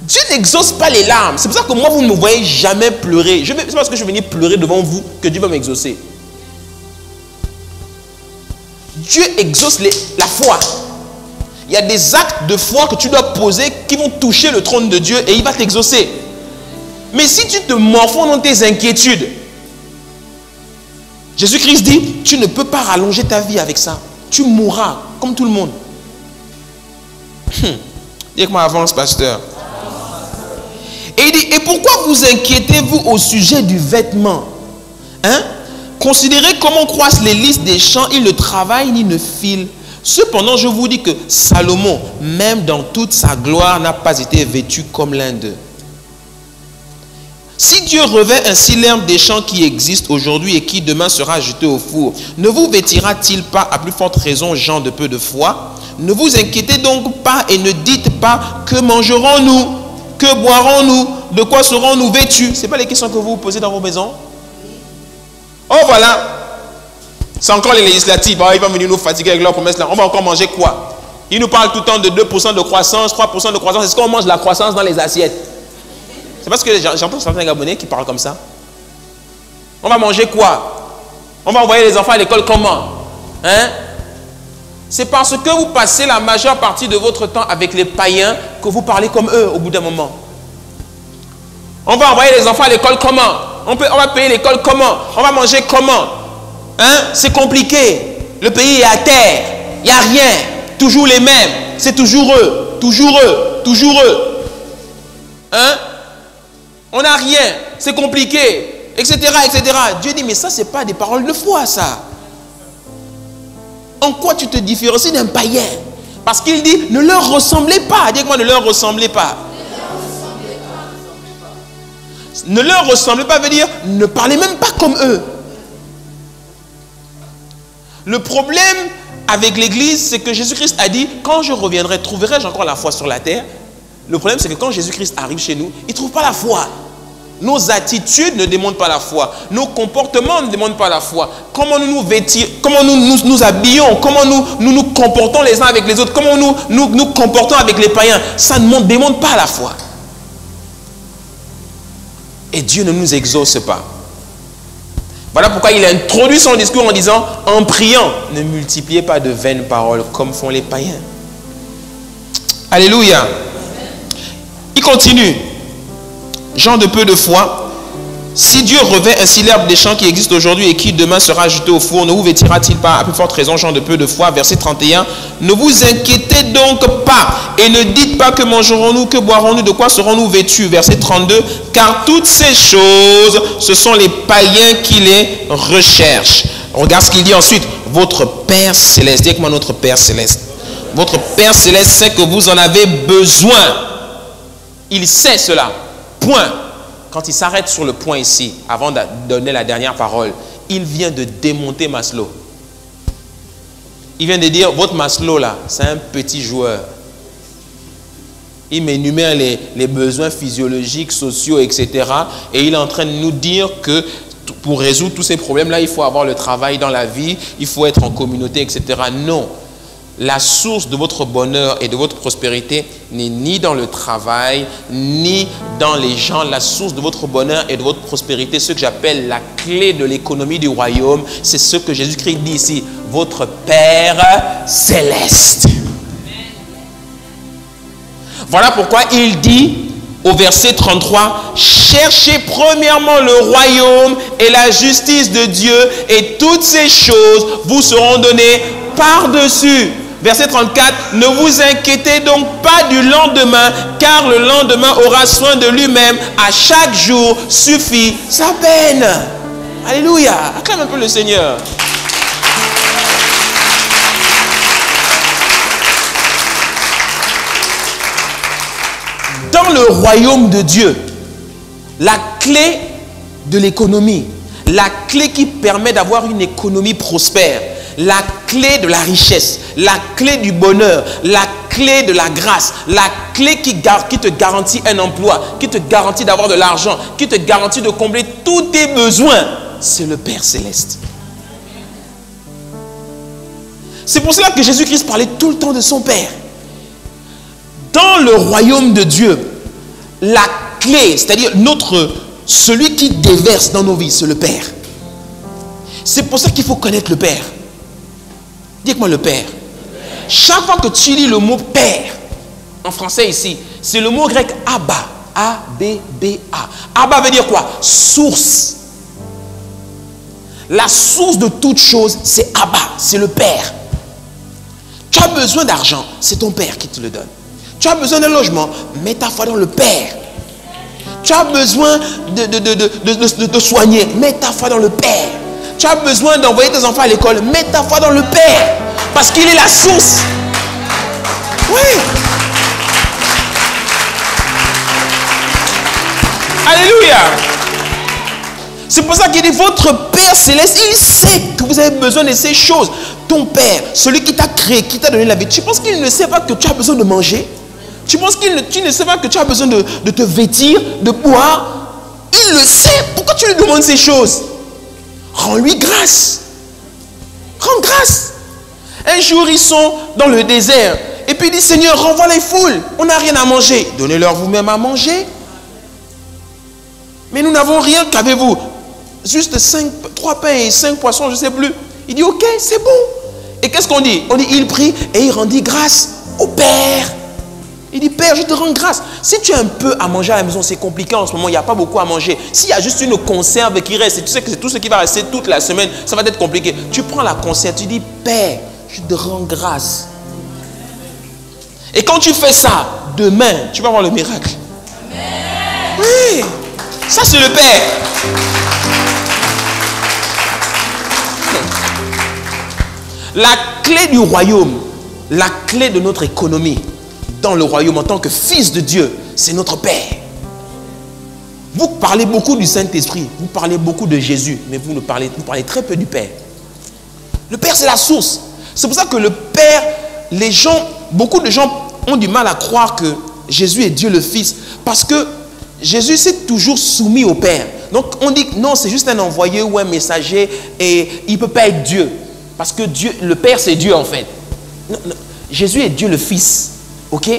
Dieu n'exauce pas les larmes. C'est pour ça que moi, vous ne me voyez jamais pleurer. C'est parce que je vais venir pleurer devant vous que Dieu va m'exaucer. Dieu exauce la foi. Il y a des actes de foi que tu dois poser qui vont toucher le trône de Dieu et il va t'exaucer. Mais si tu te morfonds dans tes inquiétudes, Jésus-Christ dit, tu ne peux pas rallonger ta vie avec ça. Tu mourras comme tout le monde. Dis-moi, avance, pasteur. Et il dit, et pourquoi vous inquiétez-vous au sujet du vêtement? Hein? Considérez comment croissent les lys des champs, ils ne travaillent ni ne filent. Cependant, je vous dis que Salomon, même dans toute sa gloire, n'a pas été vêtu comme l'un d'eux. Si Dieu revêt ainsi l'herbe des champs qui existe aujourd'hui et qui demain sera jeté au four, ne vous vêtira-t-il pas à plus forte raison, gens de peu de foi? Ne vous inquiétez donc pas et ne dites pas que mangerons-nous, que boirons-nous, de quoi serons-nous vêtus? Ce n'est pas les questions que vous vous posez dans vos maisons? Oh voilà, c'est encore les législatives. Ils vont venir nous fatiguer avec leurs promesses là. On va encore manger quoi? Ils nous parlent tout le temps de 2% de croissance, 3% de croissance. Est-ce qu'on mange la croissance dans les assiettes? C'est parce que j'entends certains Gabonais qui parlent comme ça. On va manger quoi? On va envoyer les enfants à l'école comment? Hein? C'est parce que vous passez la majeure partie de votre temps avec les païens que vous parlez comme eux au bout d'un moment. On va envoyer les enfants à l'école comment? On va payer l'école comment? On va manger comment? Hein? C'est compliqué. Le pays est à terre. Il n'y a rien. Toujours les mêmes. C'est toujours eux. Toujours eux. Toujours eux. Hein? On n'a rien. C'est compliqué. Etc. etc. Dieu dit, mais ça, ce n'est pas des paroles de foi, ça. En quoi tu te différencies d'un païen? Parce qu'il dit, ne leur ressemblez pas. Dis-moi, ne leur ressemblez pas. Ne leur ressemblez pas veut dire ne parlez même pas comme eux. Le problème avec l'église, c'est que Jésus-Christ a dit, quand je reviendrai, trouverai-je encore la foi sur la terre? Le problème, c'est que quand Jésus-Christ arrive chez nous, il ne trouve pas la foi. Nos attitudes ne démontrent pas la foi. Nos comportements ne démontrent pas la foi. Comment nous nous vêtons, comment nous habillons, comment nous comportons les uns avec les autres, comment nous comportons avec les païens, ça ne démontre pas la foi. et Dieu ne nous exauce pas. Voilà pourquoi il a introduit son discours en disant, en priant, ne multipliez pas de vaines paroles comme font les païens. Alléluia. Il continue. Gens de peu de foi, si Dieu revêt ainsi l'herbe des champs qui existe aujourd'hui et qui demain sera ajoutée au four, ne vous vêtira-t-il pas à plus forte raison, gens de peu de foi? Verset 31. Ne vous inquiétez donc pas et ne dites pas que mangerons-nous, que boirons-nous, de quoi serons-nous vêtus? Verset 32. Car toutes ces choses, ce sont les païens qui les recherchent. Regarde ce qu'il dit ensuite. Votre Père Céleste, dis avec moi notre Père Céleste. Votre Père Céleste sait que vous en avez besoin. Il sait cela. Point. Quand il s'arrête sur le point ici, avant de donner la dernière parole, il vient de démonter Maslow. Il vient de dire, votre Maslow là, c'est un petit joueur. Il m'énumère les besoins physiologiques, sociaux, etc. Et il est en train de nous dire que pour résoudre tous ces problèmes-là, il faut avoir le travail dans la vie, il faut être en communauté, etc. Non. La source de votre bonheur et de votre prospérité n'est ni dans le travail, ni dans les gens. La source de votre bonheur et de votre prospérité, ce que j'appelle la clé de l'économie du royaume, c'est ce que Jésus-Christ dit ici. Votre Père Céleste. Voilà pourquoi il dit au verset 33, cherchez premièrement le royaume et la justice de Dieu et toutes ces choses vous seront données par-dessus. Verset 34, ne vous inquiétez donc pas du lendemain, car le lendemain aura soin de lui-même. À chaque jour suffit sa peine. Alléluia. Acclame un peu le Seigneur. Dans le royaume de Dieu, la clé de l'économie, la clé qui permet d'avoir une économie prospère, la clé de la richesse, la clé du bonheur, la clé de la grâce, la clé qui te garantit un emploi, qui te garantit d'avoir de l'argent, qui te garantit de combler tous tes besoins, c'est le Père Céleste. C'est pour cela que Jésus-Christ parlait tout le temps de son Père. Dans le royaume de Dieu, la clé, c'est-à-dire celui qui déverse dans nos vies, c'est le Père. C'est pour ça qu'il faut connaître le Père. Dites-moi le Père. Chaque fois que tu lis le mot Père, en français ici, c'est le mot grec Abba. A-B-B-A. Abba veut dire quoi? Source. La source de toute chose, c'est Abba, c'est le Père. Tu as besoin d'argent, c'est ton Père qui te le donne. Tu as besoin d'un logement, mets ta foi dans le Père. Tu as besoin de soigner, mets ta foi dans le Père. Tu as besoin d'envoyer tes enfants à l'école, mets ta foi dans le Père. Parce qu'il est la source. Oui. Alléluia. C'est pour ça qu'il dit, votre Père Céleste, il sait que vous avez besoin de ces choses. Ton Père, celui qui t'a créé, qui t'a donné la vie, tu penses qu'il ne sait pas que tu as besoin de manger? Tu penses tu ne sais pas que tu as besoin de te vêtir, de boire? Il le sait. Pourquoi tu lui demandes ces choses? Rends-lui grâce. Rends grâce. Un jour, ils sont dans le désert. Et puis il dit, Seigneur, renvoie les foules. On n'a rien à manger. Donnez-leur vous-même à manger. Mais nous n'avons rien. Qu'avez-vous? Juste 3 pains et 5 poissons, je ne sais plus. Il dit, ok, c'est bon. Et qu'est-ce qu'on dit? On dit, il prie et il rendit grâce au Père. Il dit, Père, je te rends grâce. Si tu as un peu à manger à la maison, c'est compliqué en ce moment, il n'y a pas beaucoup à manger. S'il y a juste une conserve qui reste, et tu sais que c'est tout ce qui va rester toute la semaine, ça va être compliqué. Tu prends la conserve, tu dis, Père, je te rends grâce. Et quand tu fais ça, demain, tu vas voir le miracle. Oui, ça c'est le Père. La clé du royaume, la clé de notre économie, dans le royaume en tant que fils de Dieu, c'est notre Père. Vous parlez beaucoup du Saint-Esprit, vous parlez beaucoup de Jésus, mais vous parlez très peu du Père. Le Père, c'est la source. C'est pour ça que le Père, beaucoup de gens ont du mal à croire que Jésus est Dieu le Fils, parce que Jésus s'est toujours soumis au Père. Donc on dit que non, c'est juste un envoyé ou un messager et il ne peut pas être Dieu. Parce que Dieu, le Père, c'est Dieu en fait. Non, non. Jésus est Dieu le Fils. Ok?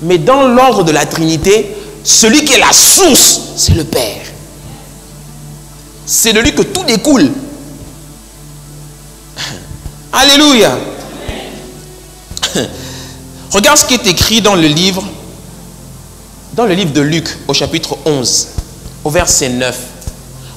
Mais dans l'ordre de la Trinité, celui qui est la source, c'est le Père. C'est de lui que tout découle. Alléluia. Regarde ce qui est écrit dans le livre de Luc, au chapitre 11, au verset 9.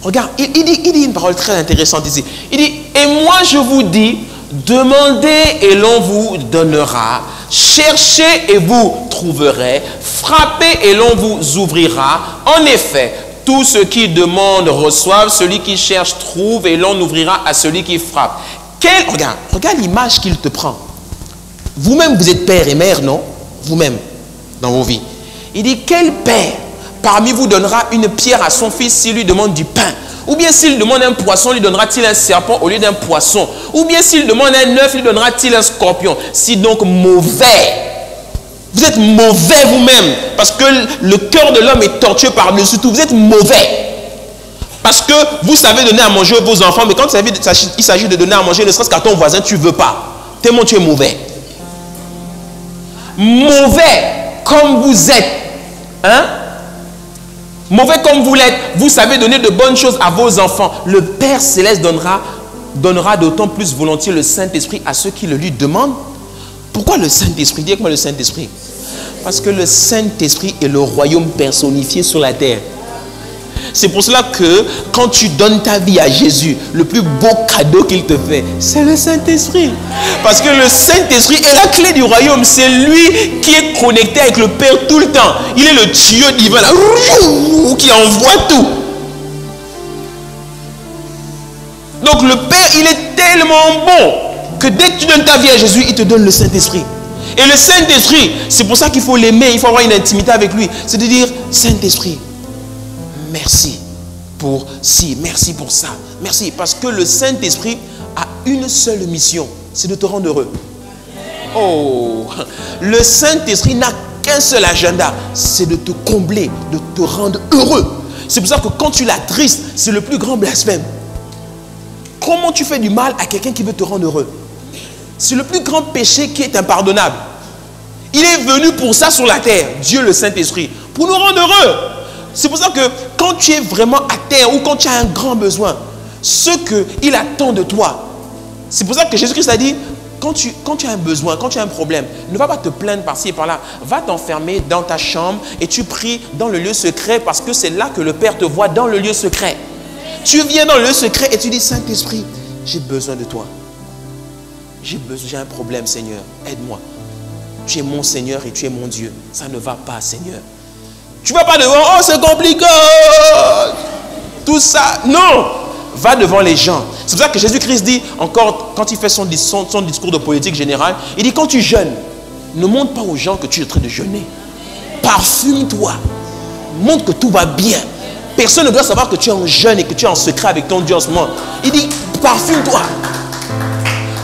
Regarde, il dit une parole très intéressante ici. Il dit, et moi je vous dis, demandez et l'on vous donnera, cherchez et vous trouverez, frappez et l'on vous ouvrira. En effet, tous ceux qui demandent reçoivent, celui qui cherche trouve et l'on ouvrira à celui qui frappe. Regarde l'image qu'il te prend. Vous-même, vous êtes père et mère, non? Vous-même, dans vos vies. Il dit, quel père parmi vous donnera une pierre à son fils s'il lui demande du pain? Ou bien s'il demande un poisson, lui donnera-t-il un serpent au lieu d'un poisson? Ou bien s'il demande un œuf, lui donnera-t-il un scorpion? Si donc mauvais, vous êtes mauvais vous-même, parce que le cœur de l'homme est tortueux par-dessus tout. Vous êtes mauvais. Parce que vous savez donner à manger à vos enfants, mais quand il s'agit de donner à manger, ne serait-ce qu'à ton voisin, tu ne veux pas. Tellement tu es mauvais. Mauvais comme vous êtes. Hein? Mauvais comme vous l'êtes. Vous savez donner de bonnes choses à vos enfants. Le Père Céleste donnera d'autant plus volontiers le Saint-Esprit à ceux qui le lui demandent. Pourquoi le Saint-Esprit? Dis-moi le Saint-Esprit. Parce que le Saint-Esprit est le royaume personnifié sur la terre. C'est pour cela que quand tu donnes ta vie à Jésus, le plus beau cadeau qu'il te fait, c'est le Saint-Esprit. Parce que le Saint-Esprit est la clé du royaume. C'est lui qui est connecté avec le Père tout le temps. Il est le tuyau divin là, qui envoie tout. Donc le Père, il est tellement bon que dès que tu donnes ta vie à Jésus, il te donne le Saint-Esprit. Et le Saint-Esprit, c'est pour ça qu'il faut l'aimer, il faut avoir une intimité avec lui. C'est de dire, Saint-Esprit, merci pour ci, merci pour ça. Merci, parce que le Saint-Esprit a une seule mission, c'est de te rendre heureux. Oh, le Saint-Esprit n'a qu'un seul agenda, c'est de te combler, de te rendre heureux. C'est pour ça que quand tu l'attristes, c'est le plus grand blasphème. Comment tu fais du mal à quelqu'un qui veut te rendre heureux? C'est le plus grand péché qui est impardonnable. Il est venu pour ça sur la terre, Dieu le Saint-Esprit, pour nous rendre heureux. C'est pour ça que quand tu es vraiment à terre ou quand tu as un grand besoin, ce qu'il attend de toi, c'est pour ça que Jésus-Christ a dit, quand tu as un besoin, quand tu as un problème, ne va pas te plaindre par-ci et par-là. Va t'enfermer dans ta chambre et tu pries dans le lieu secret parce que c'est là que le Père te voit, dans le lieu secret. Tu viens dans le lieu secret et tu dis, Saint-Esprit, j'ai besoin de toi. J'ai un problème, Seigneur, aide-moi. Tu es mon Seigneur et tu es mon Dieu. Ça ne va pas, Seigneur. Tu ne vas pas devant, oh c'est compliqué, tout ça. Non, va devant les gens. C'est pour ça que Jésus-Christ dit, encore quand il fait son discours de politique générale, il dit, quand tu jeûnes, ne montre pas aux gens que tu es en train de jeûner. Parfume-toi. Montre que tout va bien. Personne ne doit savoir que tu es en jeûne et que tu es en secret avec ton Dieu en ce moment. Il dit, parfume-toi.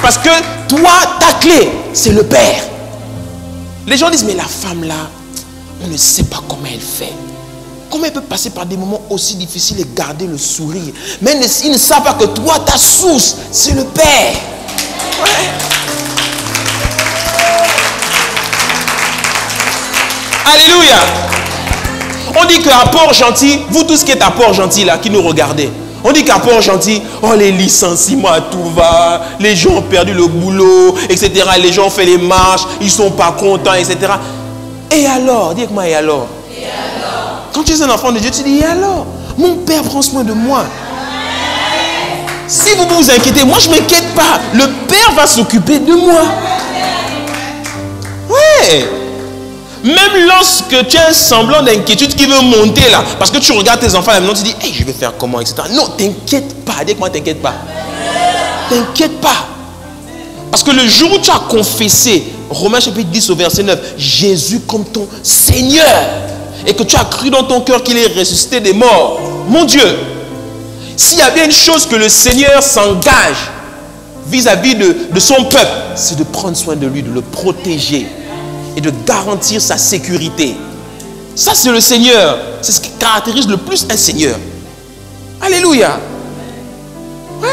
Parce que toi, ta clé, c'est le Père. Les gens disent, mais la femme là, on ne sait pas comment elle fait. Comment elle peut passer par des moments aussi difficiles et garder le sourire? Mais ils ne savent pas que toi, ta source, c'est le Père. Ouais. Alléluia. On dit qu'à Port-Gentil, vous tous qui êtes à Port-Gentil là, qui nous regardez, on dit qu'à Port-Gentil, oh les licenciements, tout va, les gens ont perdu le boulot, etc. Les gens ont fait les marches, ils ne sont pas contents, etc. Et alors, dis-moi, et alors? Et alors? Quand tu es un enfant de Dieu, tu dis, et alors? Mon Père prend soin de moi. Si vous vous inquiétez, moi je ne m'inquiète pas. Le Père va s'occuper de moi. Ouais. Même lorsque tu as un semblant d'inquiétude qui veut monter là, parce que tu regardes tes enfants à la maison, tu dis, hey, je vais faire comment, etc. Non, t'inquiète pas. Dis-moi, t'inquiète pas. T'inquiète pas. Parce que le jour où tu as confessé, Romains chapitre 10 au verset 9, Jésus comme ton Seigneur, et que tu as cru dans ton cœur qu'il est ressuscité des morts, mon Dieu, s'il y a bien une chose que le Seigneur s'engage vis-à-vis de son peuple, c'est de prendre soin de lui, de le protéger et de garantir sa sécurité. Ça, c'est le Seigneur. C'est ce qui caractérise le plus un Seigneur. Alléluia. Ouais.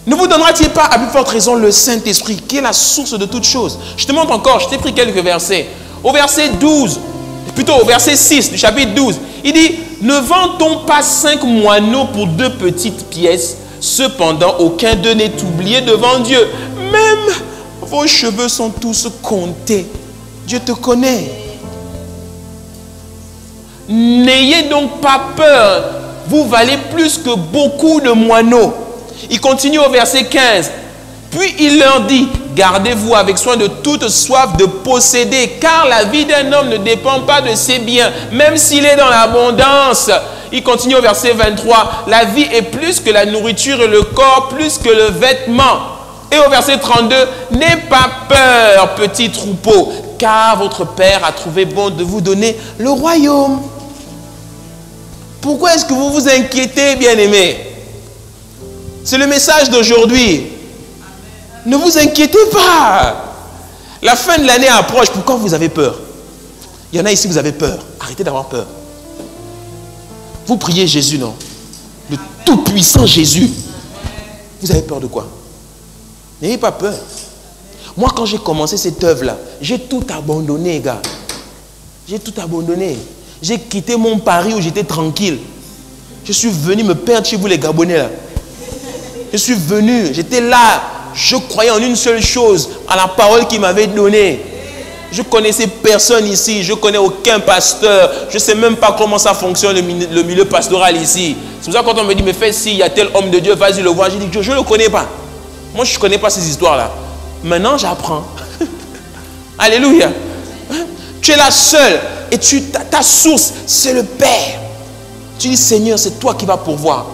Ne vous donnera-t-il pas à plus forte raison le Saint-Esprit, qui est la source de toutes choses? Je te montre encore, je t'ai pris quelques versets. Au verset 12, plutôt au verset 6 du chapitre 12, il dit, ne vend-on pas 5 moineaux pour 2 petites pièces? Cependant, aucun d'eux n'est oublié devant Dieu. Même vos cheveux sont tous comptés. Dieu te connaît. N'ayez donc pas peur. Vous valez plus que beaucoup de moineaux. Il continue au verset 15. Puis il leur dit, gardez-vous avec soin de toute soif de posséder, car la vie d'un homme ne dépend pas de ses biens, même s'il est dans l'abondance. Il continue au verset 23. La vie est plus que la nourriture et le corps plus que le vêtement. Et au verset 32, n'aie pas peur, petit troupeau, car votre Père a trouvé bon de vous donner le royaume. Pourquoi est-ce que vous vous inquiétez, bien-aimés? C'est le message d'aujourd'hui. Ne vous inquiétez pas. La fin de l'année approche. Pourquoi vous avez peur? Il y en a ici, vous avez peur. Arrêtez d'avoir peur. Vous priez Jésus, non? Le tout-puissant Jésus. Vous avez peur de quoi? N'ayez pas peur. Moi, quand j'ai commencé cette œuvre-là, j'ai tout abandonné, gars. J'ai tout abandonné. J'ai quitté mon Paris où j'étais tranquille. Je suis venu me perdre chez vous, les Gabonais, là. Je suis venu, j'étais là. Je croyais en une seule chose, à la parole qu'il m'avait donnée. Je connaissais personne ici, je connais aucun pasteur. Je ne sais même pas comment ça fonctionne le milieu pastoral ici. C'est pour ça que quand on me dit, mais fais si, il y a tel homme de Dieu, vas-y le voir. J'ai dit, je ne le connais pas. Moi, je ne connais pas ces histoires-là. Maintenant, j'apprends. Alléluia. Tu es là seul et ta source, c'est le Père. Tu dis, Seigneur, c'est toi qui vas pourvoir.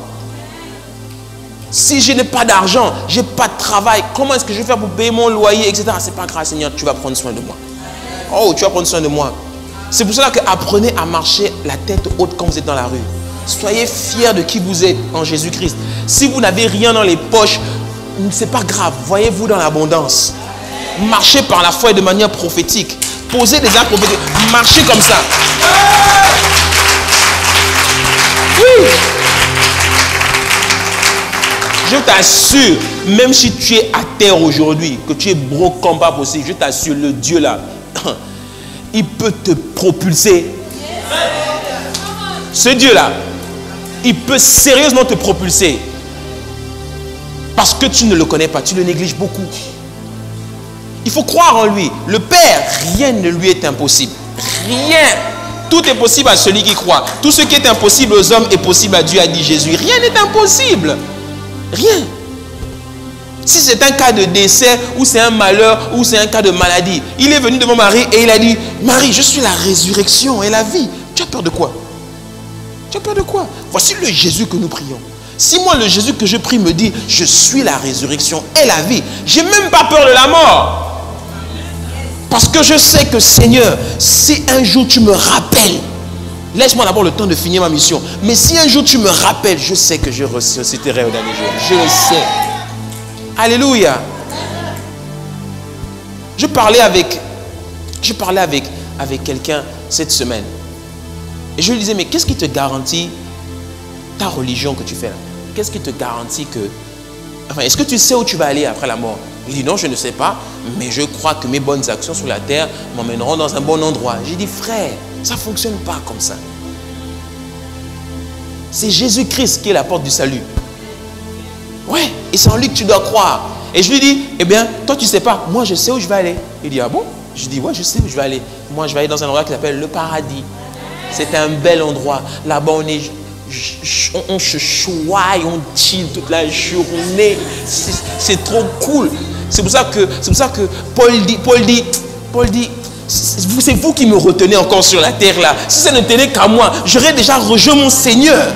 Si je n'ai pas d'argent, je n'ai pas de travail, comment est-ce que je vais faire pour payer mon loyer, etc. C'est pas grave, Seigneur, tu vas prendre soin de moi. Oh, tu vas prendre soin de moi. C'est pour cela que apprenez à marcher la tête haute quand vous êtes dans la rue. Soyez fiers de qui vous êtes en Jésus-Christ. Si vous n'avez rien dans les poches, c'est pas grave. Voyez-vous dans l'abondance. Marchez par la foi et de manière prophétique. Posez des actes prophétiques. Marchez comme ça. Oui. Je t'assure, même si tu es à terre aujourd'hui, que tu es broke comme pas possible, je t'assure, le Dieu là, il peut te propulser. Ce Dieu là, il peut sérieusement te propulser. Parce que tu ne le connais pas, tu le négliges beaucoup. Il faut croire en lui. Le Père, rien ne lui est impossible. Rien. Tout est possible à celui qui croit. Tout ce qui est impossible aux hommes est possible à Dieu, a dit Jésus. Rien n'est impossible. Rien. Si c'est un cas de décès, ou c'est un malheur, ou c'est un cas de maladie, il est venu devant Marie et il a dit, Marie, je suis la résurrection et la vie. Tu as peur de quoi? Tu as peur de quoi? Voici le Jésus que nous prions. Si moi, le Jésus que je prie me dit, je suis la résurrection et la vie, je n'ai même pas peur de la mort. Parce que je sais que, Seigneur, si un jour tu me rappelles, laisse-moi d'abord le temps de finir ma mission. Mais si un jour tu me rappelles, je sais que je ressusciterai au dernier jour. Je le sais. Alléluia. Je parlais avec quelqu'un cette semaine. Et je lui disais, mais qu'est-ce qui te garantit ta religion que tu fais là? Qu'est-ce qui te garantit que... Enfin, est-ce que tu sais où tu vas aller après la mort? Il dit, non, je ne sais pas, mais je crois que mes bonnes actions sur la terre m'emmèneront dans un bon endroit. J'ai dit, frère, ça ne fonctionne pas comme ça. C'est Jésus-Christ qui est la porte du salut. Ouais, et c'est en lui que tu dois croire. Et je lui dis, eh bien, toi tu ne sais pas, moi je sais où je vais aller. Il dit, ah bon? Je dis, ouais, je sais où je vais aller. Moi je vais aller dans un endroit qui s'appelle le paradis. C'est un bel endroit. Là-bas on se choye, on chill toute la journée. C'est trop cool. C'est pour ça que Paul dit, c'est vous qui me retenez encore sur la terre là. Si ça ne tenait qu'à moi, j'aurais déjà rejoint mon Seigneur.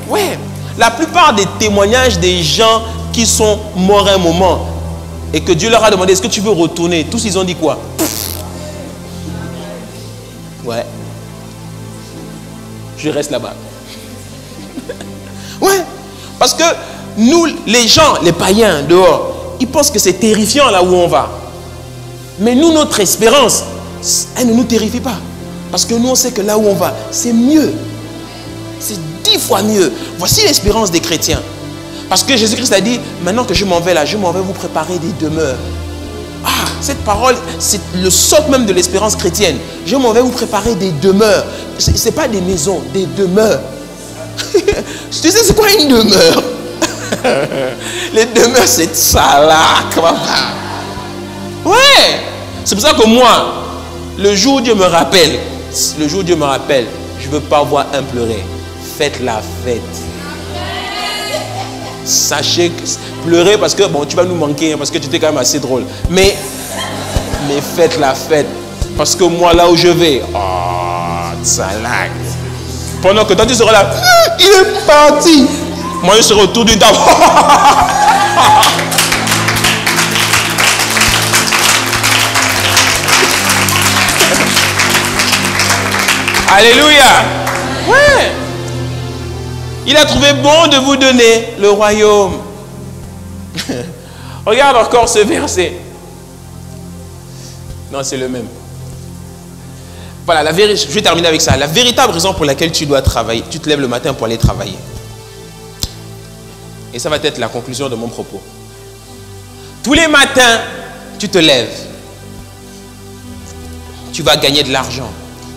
Ouais. La plupart des témoignages des gens qui sont morts un moment et que Dieu leur a demandé, est-ce que tu veux retourner? Tous ils ont dit quoi? Ouais. Je reste là-bas. Ouais. Parce que nous, les gens, les païens dehors, ils pensent que c'est terrifiant là où on va. Mais nous, notre espérance, elle ne nous terrifie pas. Parce que nous, on sait que là où on va, c'est mieux. C'est 10 fois mieux. Voici l'espérance des chrétiens. Parce que Jésus-Christ a dit, maintenant que je m'en vais là, je m'en vais vous préparer des demeures. Ah, cette parole, c'est le socle même de l'espérance chrétienne. Je m'en vais vous préparer des demeures. Ce n'est pas des maisons, des demeures. Tu sais, c'est quoi une demeure? Les demeures, c'est ça là. Ouais. C'est pour ça que moi, le jour où Dieu me rappelle, je ne veux pas voir un pleurer. Faites la fête. Sachez que pleurer parce que bon, tu vas nous manquer, parce que tu étais quand même assez drôle. Mais faites la fête. Parce que moi, là où je vais, ça lag. Pendant que toi, tu seras là, il est parti. Moi, je serai autour d'une table. Alléluia. Ouais. Il a trouvé bon de vous donner le royaume. Regarde encore ce verset. Non, c'est le même. Voilà, je vais terminer avec ça. La véritable raison pour laquelle tu dois travailler, tu te lèves le matin pour aller travailler. Et ça va être la conclusion de mon propos. Tous les matins, tu te lèves. Tu vas gagner de l'argent.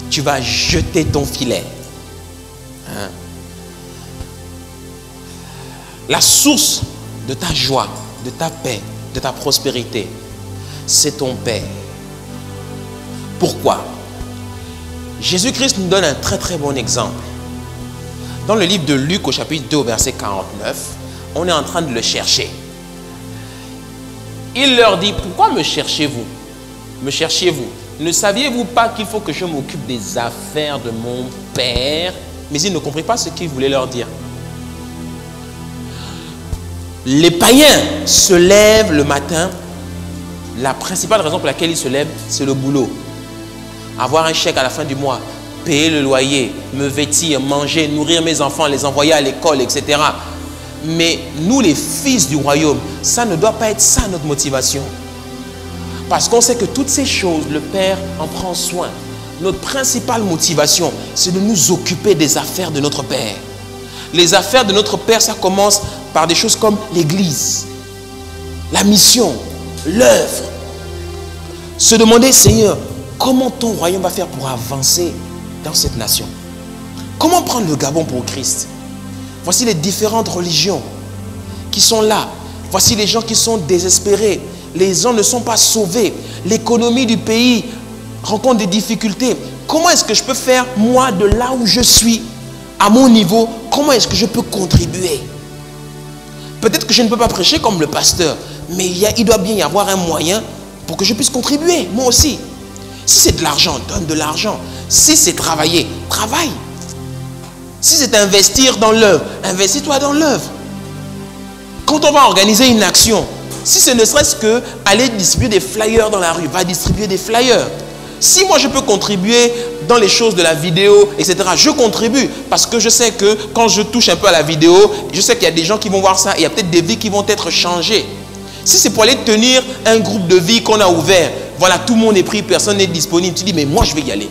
Tu vas jeter ton filet. Hein? La source de ta joie, de ta paix, de ta prospérité, c'est ton Père. Pourquoi? Jésus-Christ nous donne un très très bon exemple. Dans le livre de Luc au chapitre 2 au verset 49, on est en train de le chercher. Il leur dit, pourquoi me cherchez-vous? Me cherchiez-vous? Ne saviez-vous pas qu'il faut que je m'occupe des affaires de mon Père? Mais ils ne comprenaient pas ce qu'il voulait leur dire. Les païens se lèvent le matin. La principale raison pour laquelle ils se lèvent, c'est le boulot. Avoir un chèque à la fin du mois, payer le loyer, me vêtir, manger, nourrir mes enfants, les envoyer à l'école, etc. Mais nous, les fils du royaume, ça ne doit pas être ça notre motivation. Parce qu'on sait que toutes ces choses, le Père en prend soin. Notre principale motivation, c'est de nous occuper des affaires de notre Père. Les affaires de notre Père, ça commence par des choses comme l'Église, la mission, l'œuvre. Se demander, Seigneur, comment ton royaume va faire pour avancer dans cette nation? Comment prendre le Gabon pour Christ? Voici les différentes religions qui sont là. Voici les gens qui sont désespérés. Les gens ne sont pas sauvés. L'économie du pays rencontre des difficultés. Comment est-ce que je peux faire, moi, de là où je suis, à mon niveau, comment est-ce que je peux contribuer? Peut-être que je ne peux pas prêcher comme le pasteur, mais il doit bien y avoir un moyen pour que je puisse contribuer, moi aussi. Si c'est de l'argent, donne de l'argent. Si c'est travailler, travaille. Si c'est investir dans l'œuvre, investis-toi dans l'œuvre. Quand on va organiser une action, si ce ne serait-ce que aller distribuer des flyers dans la rue, va distribuer des flyers. Si moi je peux contribuer dans les choses de la vidéo, etc., je contribue parce que je sais que quand je touche un peu à la vidéo, je sais qu'il y a des gens qui vont voir ça et il y a peut-être des vies qui vont être changées. Si c'est pour aller tenir un groupe de vie qu'on a ouvert, voilà, tout le monde est pris, personne n'est disponible, tu dis, mais moi je vais y aller.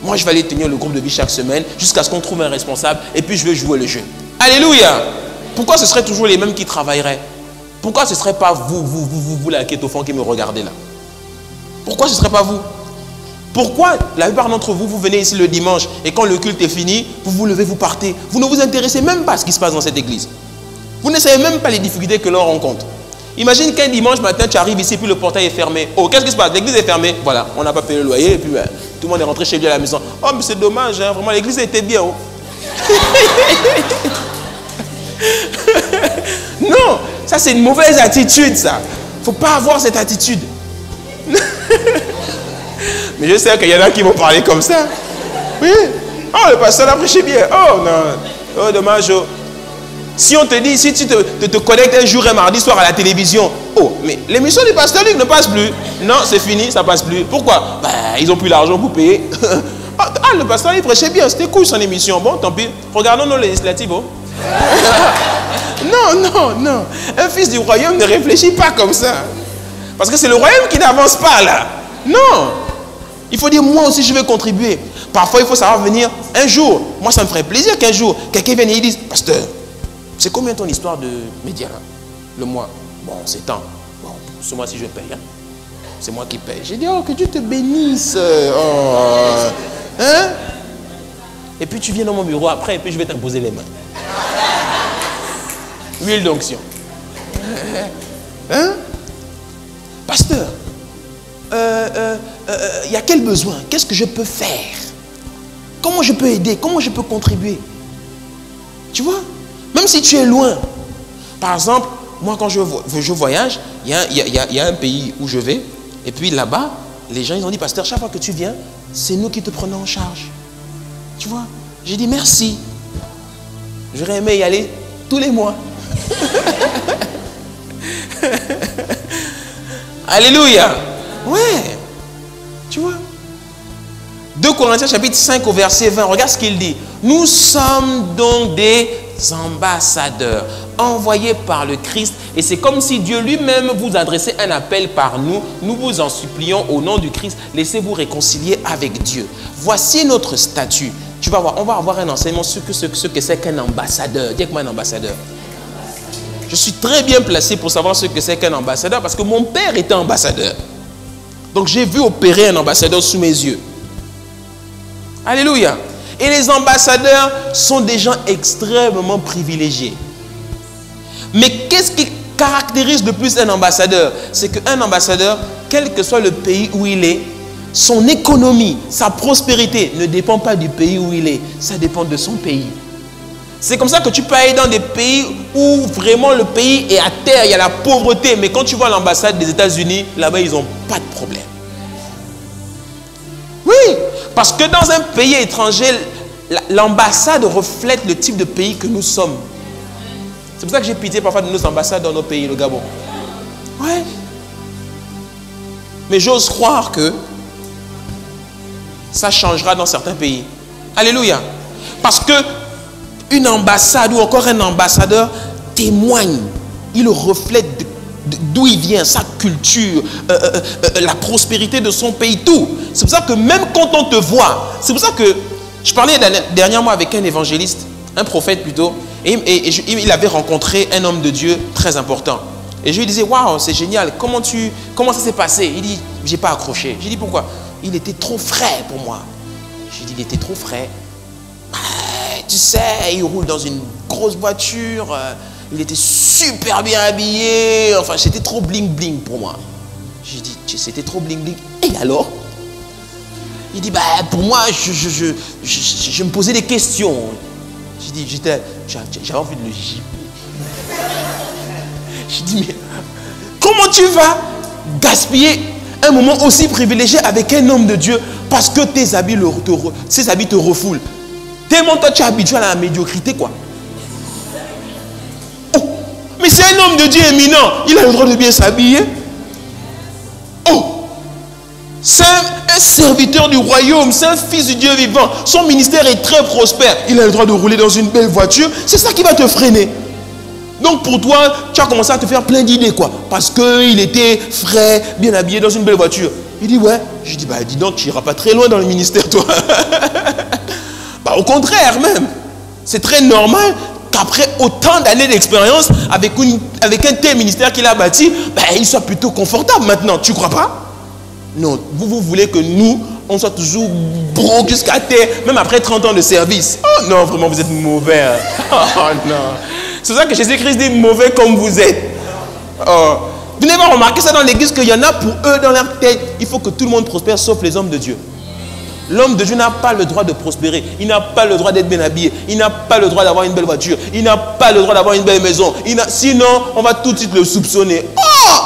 Moi je vais aller tenir le groupe de vie chaque semaine jusqu'à ce qu'on trouve un responsable et puis je vais jouer le jeu. Alléluia! Pourquoi ce serait toujours les mêmes qui travailleraient? Pourquoi ce ne serait pas vous là qui êtes au fond qui me regardez là? Pourquoi ce ne serait pas vous? Pourquoi la plupart d'entre vous, vous venez ici le dimanche et quand le culte est fini, vous vous levez, vous partez. Vous ne vous intéressez même pas à ce qui se passe dans cette église. Vous ne savez même pas les difficultés que l'on rencontre. Imagine qu'un dimanche matin, tu arrives ici, puis le portail est fermé. Oh, qu'est-ce qui se passe? L'église est fermée. Voilà, on n'a pas payé le loyer et puis ben, tout le monde est rentré chez lui à la maison. Oh, mais c'est dommage, hein, vraiment, l'église était bien. Oh. Non, ça c'est une mauvaise attitude, ça. Il ne faut pas avoir cette attitude. Mais je sais qu'il y en a qui vont parler comme ça. Oui. Oh, le pasteur a prêché bien. Oh, non. Oh, dommage. Oh. Si on te dit, si tu te connectes un jour, un mardi soir à la télévision, oh, mais l'émission du pasteur Luc ne passe plus. Non, c'est fini, ça passe plus. Pourquoi? Ben, ils n'ont plus l'argent pour payer. Ah, le pasteur, il prêchait bien. C'était cool son émission. Bon, tant pis. Regardons nos législatives. Oh. Non, non, non. Un fils du royaume ne réfléchit pas comme ça. Parce que c'est le royaume qui n'avance pas là. Non. Il faut dire, moi aussi je vais contribuer. Parfois il faut savoir venir un jour. Moi ça me ferait plaisir qu'un jour, quelqu'un vienne et il dise, pasteur, c'est combien ton histoire de média là? Le mois? Bon, c'est tant. Bon, ce mois-ci je paye. Hein? c'est moi qui paye. J'ai dit, oh, que Dieu te bénisse. Oh. Hein? Et puis tu viens dans mon bureau après, et puis je vais t'imposer les mains. Huile d'onction. Hein? Pasteur, il y a quel besoin? Qu'est-ce que je peux faire? Comment je peux aider? Comment je peux contribuer? Tu vois? Même si tu es loin. Par exemple, moi quand je voyage, il y a un pays où je vais, et puis là-bas, les gens ils ont dit, pasteur, chaque fois que tu viens, c'est nous qui te prenons en charge. Tu vois? J'ai dit merci. J'aurais aimé y aller tous les mois. Alléluia. Ouais. Tu vois? 2 Corinthiens chapitre 5 au verset 20. Regarde ce qu'il dit. Nous sommes donc des ambassadeurs envoyés par le Christ. Et c'est comme si Dieu lui-même vous adressait un appel par nous. Nous vous en supplions au nom du Christ. Laissez-vous réconcilier avec Dieu. Voici notre statut. Tu vas voir, on va avoir un enseignement sur ce que c'est qu'un ambassadeur. Dis avec moi un ambassadeur. Je suis très bien placé pour savoir ce que c'est qu'un ambassadeur parce que mon père était ambassadeur. Donc j'ai vu opérer un ambassadeur sous mes yeux. Alléluia. Et les ambassadeurs sont des gens extrêmement privilégiés. Mais qu'est-ce qui caractérise le plus un ambassadeur? C'est qu'un ambassadeur, quel que soit le pays où il est, son économie, sa prospérité ne dépend pas du pays où il est. Ça dépend de son pays. C'est comme ça que tu peux aller dans des pays où vraiment le pays est à terre, il y a la pauvreté. Mais quand tu vois l'ambassade des États-Unis, là-bas, ils n'ont pas de problème. Oui, parce que dans un pays étranger, l'ambassade reflète le type de pays que nous sommes. C'est pour ça que j'ai pitié parfois de nos ambassades dans nos pays, le Gabon. Ouais. Mais j'ose croire que ça changera dans certains pays. Alléluia. Parce que une ambassade ou encore un ambassadeur témoigne. Il reflète d'où il vient, sa culture, la prospérité de son pays, tout. C'est pour ça que même quand on te voit, c'est pour ça que je parlais dernièrement avec un évangéliste, un prophète plutôt, et il avait rencontré un homme de Dieu très important. Et je lui disais, waouh, c'est génial, comment ça s'est passé? Il dit, j'ai pas accroché. J'ai dit, pourquoi? Il était trop frais pour moi. J'ai dit, il était trop frais. Tu sais, il roule dans une grosse voiture, il était super bien habillé, enfin, c'était trop bling-bling pour moi. J'ai dit, c'était trop bling-bling. Et alors? Il dit, bah, pour moi, je me posais des questions. J'ai dit, j'avais envie de le gifler. J'ai dit, mais comment tu vas gaspiller un moment aussi privilégié avec un homme de Dieu parce que ses habits te refoulent? Tellement toi tu es habitué à la médiocrité, quoi. Oh, mais c'est un homme de Dieu éminent. Il a le droit de bien s'habiller. Oh, c'est un serviteur du royaume. C'est un fils du Dieu vivant. Son ministère est très prospère. Il a le droit de rouler dans une belle voiture. C'est ça qui va te freiner. Donc pour toi, tu as commencé à te faire plein d'idées, quoi. Parce qu'il était frais, bien habillé dans une belle voiture. Il dit, ouais. Je dis, bah dis donc, tu n'iras pas très loin dans le ministère, toi. Bah, au contraire même, c'est très normal qu'après autant d'années d'expérience avec un tel ministère qu'il a bâti, bah, il soit plutôt confortable maintenant, tu crois pas? Non, vous voulez que nous, on soit toujours broke jusqu'à terre, même après 30 ans de service. Oh non, vraiment vous êtes mauvais. Hein. Oh non. C'est pour ça que Jésus-Christ dit mauvais comme vous êtes. Oh. Vous n'avez pas remarqué ça dans l'église qu'il y en a pour eux dans leur tête, il faut que tout le monde prospère sauf les hommes de Dieu. L'homme de Dieu n'a pas le droit de prospérer. Il n'a pas le droit d'être bien habillé. Il n'a pas le droit d'avoir une belle voiture. Il n'a pas le droit d'avoir une belle maison. Sinon, on va tout de suite le soupçonner. Oh!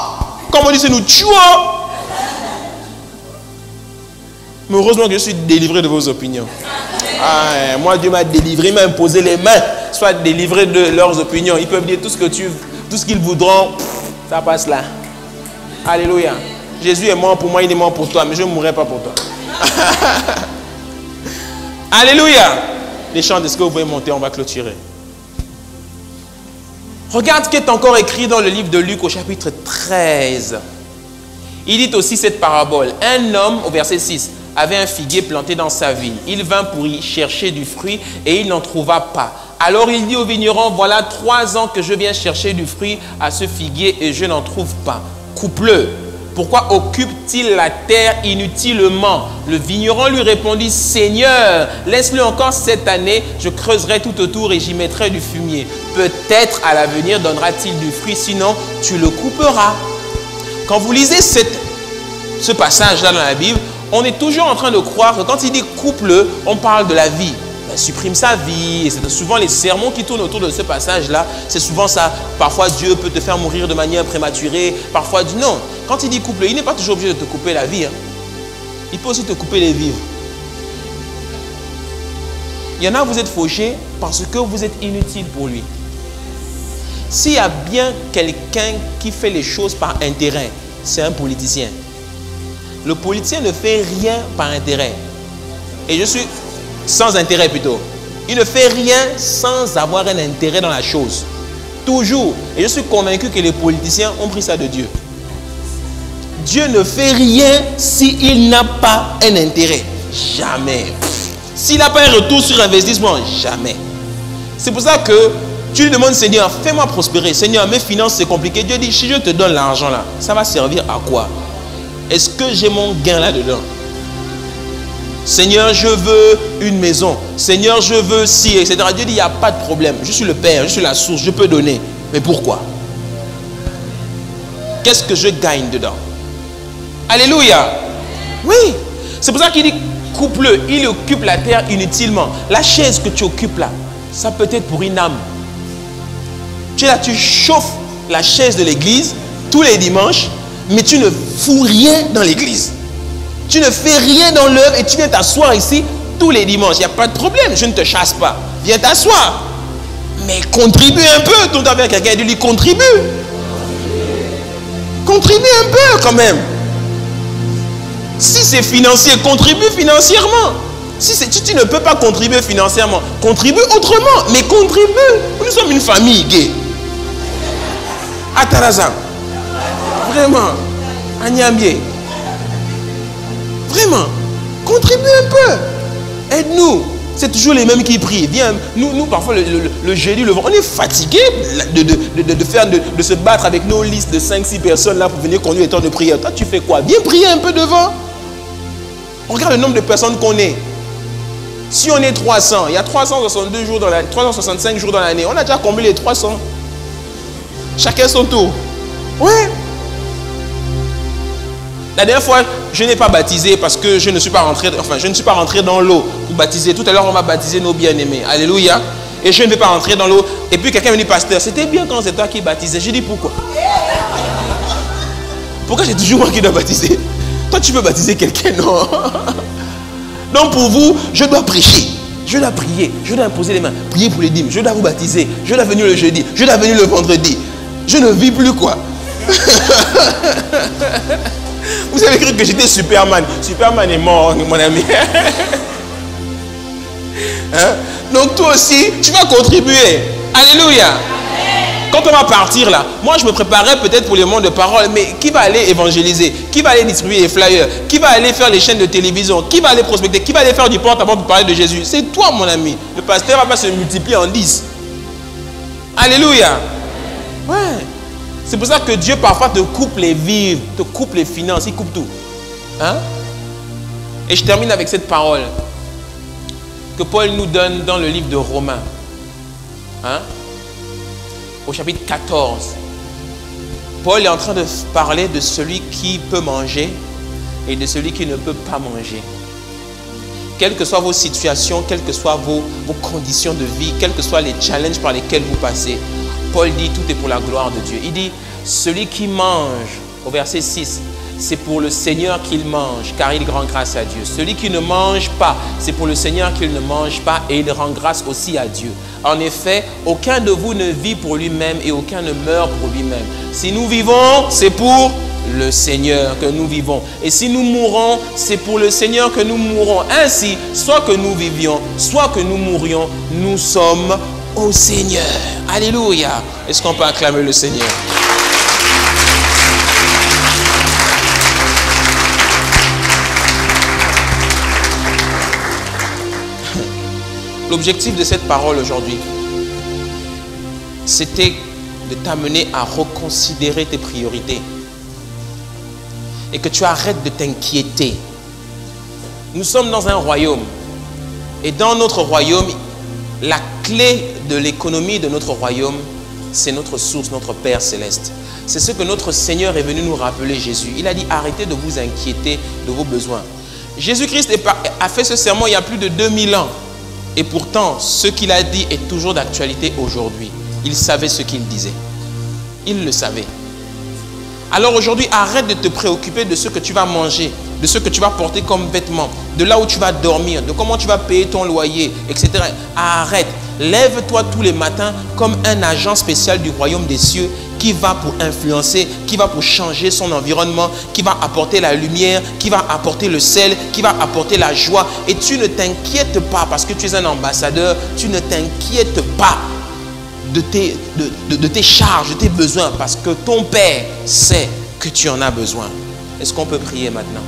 Comme on dit, c'est nous tuons. Mais heureusement que je suis délivré de vos opinions. Ah, moi, Dieu m'a délivré. Il m'a imposé les mains. Sois délivré de leurs opinions. Ils peuvent dire tout ce qu'ils voudront. Ça passe là. Alléluia. Jésus est mort pour moi, il est mort pour toi. Mais je ne mourrai pas pour toi. Alléluia. Les chants, est-ce que vous pouvez monter? On va clôturer. Regarde ce qui est encore écrit dans le livre de Luc au chapitre 13. Il dit aussi cette parabole. Un homme, au verset 6, avait un figuier planté dans sa vigne. Il vint pour y chercher du fruit et il n'en trouva pas. Alors il dit au vigneron, voilà 3 ans que je viens chercher du fruit à ce figuier et je n'en trouve pas. Coupe-le. pourquoi occupe-t-il la terre inutilement? Le vigneron lui répondit, Seigneur, laisse-le encore cette année, je creuserai tout autour et j'y mettrai du fumier. Peut-être à l'avenir donnera-t-il du fruit, sinon tu le couperas. Quand vous lisez ce passage-là dans la Bible, on est toujours en train de croire que quand il dit coupe-le, on parle de la vie. Ben, supprime sa vie. Et c'est souvent les sermons qui tournent autour de ce passage-là. C'est souvent ça. Parfois, Dieu peut te faire mourir de manière prématurée. Parfois, non. Quand il dit coupe-le, il n'est pas toujours obligé de te couper la vie. Hein. Il peut aussi te couper les vivres. Il y en a, vous êtes fauchés parce que vous êtes inutile pour lui. S'il y a bien quelqu'un qui fait les choses par intérêt, c'est un politicien. Le politicien ne fait rien par intérêt. Et je suis sans intérêt plutôt. Il ne fait rien sans avoir un intérêt dans la chose. Toujours. Et je suis convaincu que les politiciens ont pris ça de Dieu. Dieu ne fait rien s'il n'a pas un intérêt. Jamais. S'il n'a pas un retour sur investissement, jamais. C'est pour ça que tu lui demandes, Seigneur, fais-moi prospérer. Seigneur, mes finances, c'est compliqué. Dieu dit, si je te donne l'argent là, ça va servir à quoi? Est-ce que j'ai mon gain là-dedans? Seigneur, je veux une maison. Seigneur, je veux ci, etc. Dieu dit, il n'y a pas de problème. Je suis le Père, je suis la source, je peux donner. Mais pourquoi? Qu'est-ce que je gagne dedans? Alléluia. Oui. C'est pour ça qu'il dit, coupe-le. Il occupe la terre inutilement. La chaise que tu occupes là, ça peut être pour une âme. Tu es là, tu chauffes la chaise de l'église tous les dimanches, mais tu ne fous rien dans l'église. Tu ne fais rien dans l'œuvre et tu viens t'asseoir ici tous les dimanches. Il n'y a pas de problème, je ne te chasse pas. Viens t'asseoir. Mais contribue un peu. Tout à l'heure, quelqu'un a dit lui, contribue. Contribue un peu quand même. Si c'est financier, contribue financièrement. Si tu ne peux pas contribuer financièrement, contribue autrement. Mais contribue. Nous sommes une famille gay. À Tarazan. Vraiment. À Niambié. Vraiment. Contribue un peu. Aide-nous. C'est toujours les mêmes qui prient. Viens, nous parfois, le jeudi, le vendredi, on est fatigué de se battre avec nos listes de 5-6 personnes là pour venir conduire les temps de prière. Toi, tu fais quoi? Viens prier un peu devant. On regarde le nombre de personnes qu'on est. Si on est 300, il y a 362 jours dans l'année, 365 jours dans l'année. On a déjà comblé les 300. Chacun son tour. Ouais. La dernière fois, je n'ai pas baptisé parce que je ne suis pas rentré dans l'eau pour baptiser. Tout à l'heure, on va baptiser nos bien-aimés. Alléluia. Et je ne vais pas rentrer dans l'eau. Et puis quelqu'un me dit, pasteur, c'était bien quand c'est toi qui baptisais. Je dis, pourquoi? Pourquoi c'est toujours moi qui dois baptiser? Toi, tu peux baptiser quelqu'un, non? Donc pour vous, je dois prêcher. Je dois prier. Je dois imposer les mains. Prier pour les dîmes. Je dois vous baptiser. Je dois venir le jeudi. Je dois venir le vendredi. Je ne vis plus quoi. Vous avez cru que j'étais Superman. Superman est mort, mon ami. Hein? Donc toi aussi, tu vas contribuer. Alléluia. Quand on va partir là, moi je me préparais peut-être pour les mondes de parole, mais qui va aller évangéliser? Qui va aller distribuer les flyers? Qui va aller faire les chaînes de télévision? Qui va aller prospecter? Qui va aller faire du porte-à-porte pour parler de Jésus? C'est toi, mon ami. Le pasteur va pas se multiplier en 10. Alléluia. Ouais. C'est pour ça que Dieu parfois te coupe les vivres, te coupe les finances, il coupe tout. Hein? Et je termine avec cette parole que Paul nous donne dans le livre de Romains. Hein? Au chapitre 14. Paul est en train de parler de celui qui peut manger et de celui qui ne peut pas manger. Quelles que soient vos situations, quelles que soient vos conditions de vie, quels que soient les challenges par lesquels vous passez, Paul dit tout est pour la gloire de Dieu. Il dit, celui qui mange, au verset 6, c'est pour le Seigneur qu'il mange, car il rend grâce à Dieu. Celui qui ne mange pas, c'est pour le Seigneur qu'il ne mange pas et il rend grâce aussi à Dieu. En effet, aucun de vous ne vit pour lui-même et aucun ne meurt pour lui-même. Si nous vivons, c'est pour le Seigneur que nous vivons. Et si nous mourons, c'est pour le Seigneur que nous mourrons. Ainsi, soit que nous vivions, soit que nous mourions, nous sommes au Seigneur. Alléluia. Est-ce qu'on peut acclamer le Seigneur? L'objectif de cette parole aujourd'hui, c'était de t'amener à reconsidérer tes priorités. et que tu arrêtes de t'inquiéter. Nous sommes dans un royaume. Et dans notre royaume, la clé de l'économie de notre royaume, c'est notre source, notre Père céleste. C'est ce que notre Seigneur est venu nous rappeler, Jésus. Il a dit, arrêtez de vous inquiéter de vos besoins. Jésus-Christ a fait ce sermon il y a plus de 2000 ans. Et pourtant, ce qu'il a dit est toujours d'actualité aujourd'hui. Il savait ce qu'il disait. Il le savait. Alors aujourd'hui, arrête de te préoccuper de ce que tu vas manger, de ce que tu vas porter comme vêtements, de là où tu vas dormir, de comment tu vas payer ton loyer, etc. Arrête. Lève-toi tous les matins comme un agent spécial du royaume des cieux qui va pour influencer, qui va pour changer son environnement, qui va apporter la lumière, qui va apporter le sel, qui va apporter la joie. Et tu ne t'inquiètes pas parce que tu es un ambassadeur, tu ne t'inquiètes pas de tes charges, de tes besoins, parce que ton Père sait que tu en as besoin. Est-ce qu'on peut prier maintenant?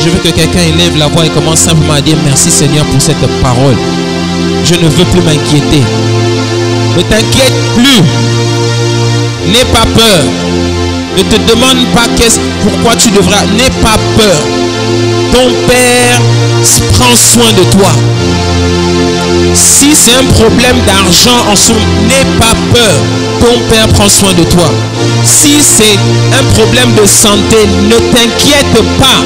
Je veux que quelqu'un élève la voix et commence simplement à dire merci Seigneur pour cette parole. Je ne veux plus m'inquiéter. Ne t'inquiète plus. N'aie pas peur. Ne te demande pas pourquoi tu devras. N'aie pas peur. Ton Père prend soin de toi. Si c'est un problème d'argent en ce moment, n'aie pas peur. Ton Père prend soin de toi. Si c'est un problème de santé, ne t'inquiète pas.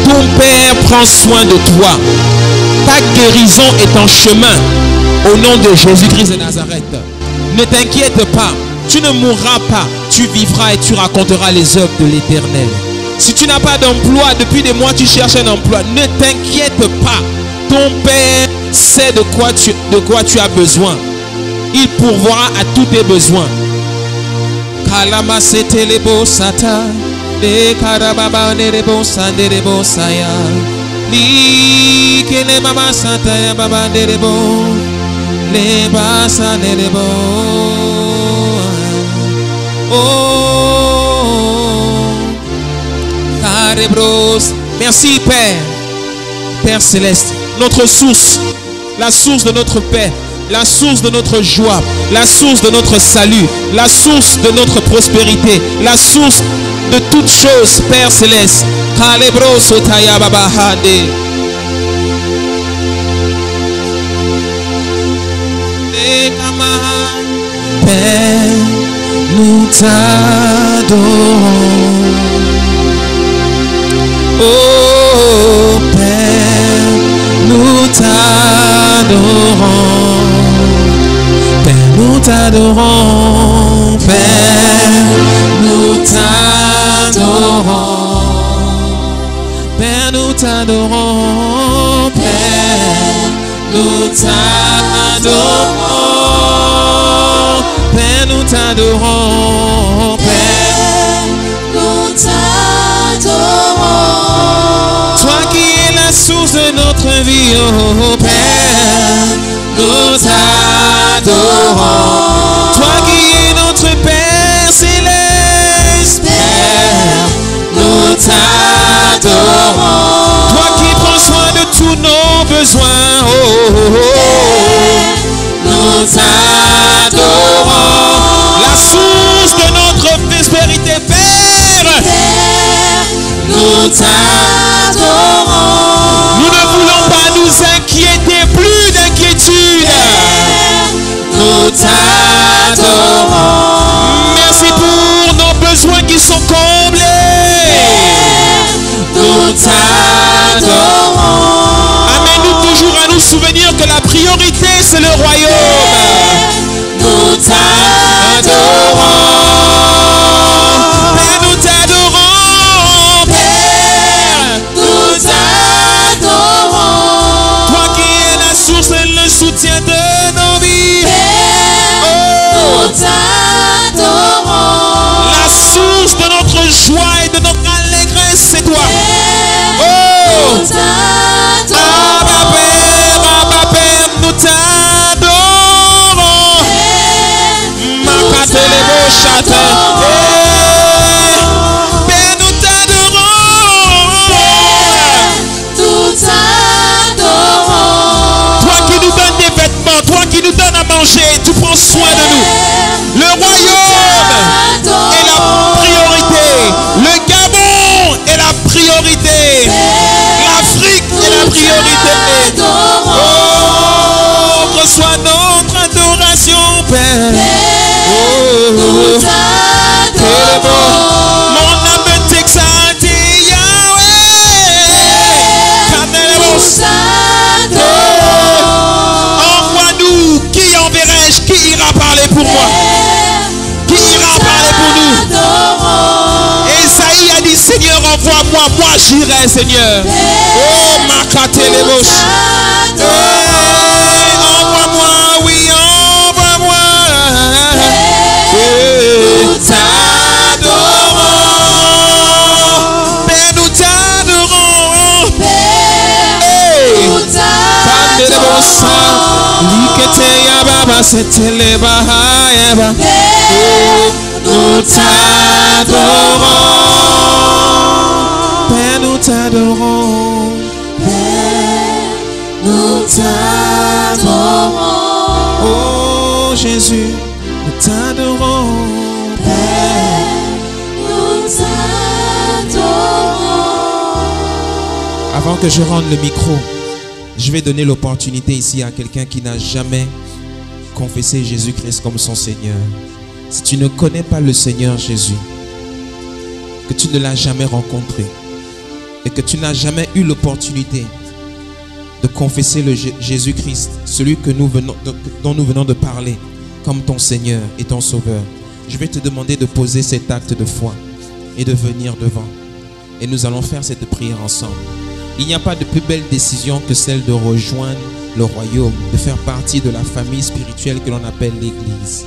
Ton Père prend soin de toi. Ta guérison est en chemin. Au nom de Jésus-Christ de Nazareth. Ne t'inquiète pas. Tu ne mourras pas. Tu vivras et tu raconteras les œuvres de l'Éternel. Si tu n'as pas d'emploi, depuis des mois tu cherches un emploi, ne t'inquiète pas. Ton Père sait de quoi tu as besoin. Il pourvoira à tous tes besoins. Kalama setelebo sata, de karababa nerebo sanderebo saya, li kene mama sata ya baba nerebo, le basa nerebo. Oh, carebros. Merci Père, Père céleste, notre source, la source de notre paix, la source de notre joie, la source de notre salut, la source de notre prospérité, la source de toutes choses, Père céleste. Carebros otaya baba hande. Père, nous t'adorons. Oh Père, nous t'adorons. Père, nous t'adorons. Père, nous t'adorons. Père, nous t'adorons. Père, nous t'adorons. Père, nous t'adorons. Père, nous t'adorons. Toi qui es la source de notre vie, oh Père, nous t'adorons. Toi qui es notre Père céleste, Père, nous t'adorons. Toi qui prends soin de tous nos besoins, oh, oh, oh. Père, nous t'adorons. La source de notre prospérité, Père, nous t'adorons. Nous ne voulons pas nous inquiéter, plus d'inquiétude. Nous t'adorons. Merci pour nos besoins qui sont comblés. Nous t'adorons. Amène-nous toujours à nous souvenir que la priorité c'est le royaume. Nous t'adorons. Père, nous t'adorons. Père, nous t'adorons. Toi qui es la source et le soutien de nos vies. Père, nous t'adorons. La source de notre joie et de notre allégresse, c'est toi. Père, nous t'adorons. Abba Père, nous t'adorons. Père, nous t'adorons. Mon âme t'exalte, envoie-nous. Qui enverrai-je? Qui ira parler pour moi? Qui ira parler pour nous? Esaïe a dit, Seigneur, envoie-moi, moi j'irai, Seigneur. Oh, Makatelebos. Envoie-moi, oui, envoie-moi. Nous t'adorons. Père, nous t'adorons. Nous t'adorons. Père, nous t'adorons. Père, nous t'adorons. Oh Jésus, nous t'adorons. Père, nous t'adorons. Avant que je rende le micro, je vais donner l'opportunité ici à quelqu'un qui n'a jamais confessé Jésus-Christ comme son Seigneur. Si tu ne connais pas le Seigneur Jésus, que tu ne l'as jamais rencontré et que tu n'as jamais eu l'opportunité de confesser le Jésus-Christ, celui que dont nous venons de parler, comme ton Seigneur et ton Sauveur, je vais te demander de poser cet acte de foi et de venir devant. Et nous allons faire cette prière ensemble. Il n'y a pas de plus belle décision que celle de rejoindre le royaume, de faire partie de la famille spirituelle que l'on appelle l'Église.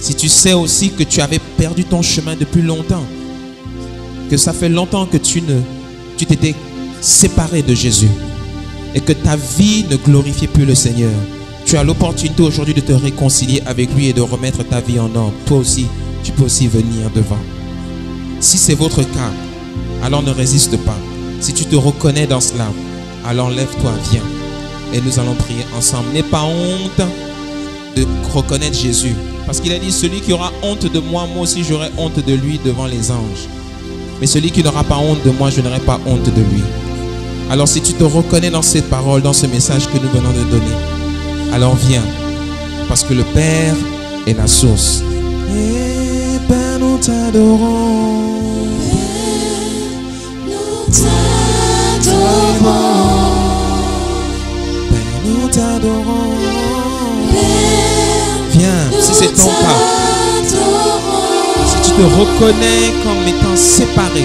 Si tu sais aussi que tu avais perdu ton chemin depuis longtemps, que ça fait longtemps que tu t'étais séparé de Jésus et que ta vie ne glorifiait plus le Seigneur, tu as l'opportunité aujourd'hui de te réconcilier avec lui et de remettre ta vie en ordre. Toi aussi, tu peux aussi venir devant. Si c'est votre cas, alors ne résiste pas. Si tu te reconnais dans cela, alors lève-toi, viens. Et nous allons prier ensemble. N'aie pas honte de reconnaître Jésus. Parce qu'il a dit, celui qui aura honte de moi, moi aussi j'aurai honte de lui devant les anges. Mais celui qui n'aura pas honte de moi, je n'aurai pas honte de lui. Alors si tu te reconnais dans cette parole, dans ce message que nous venons de donner, alors viens. Parce que le Père est la source. Et Père, nous t'adorons. Père, nous t'adorons. Viens, si c'est ton cas, si tu te reconnais comme étant séparé,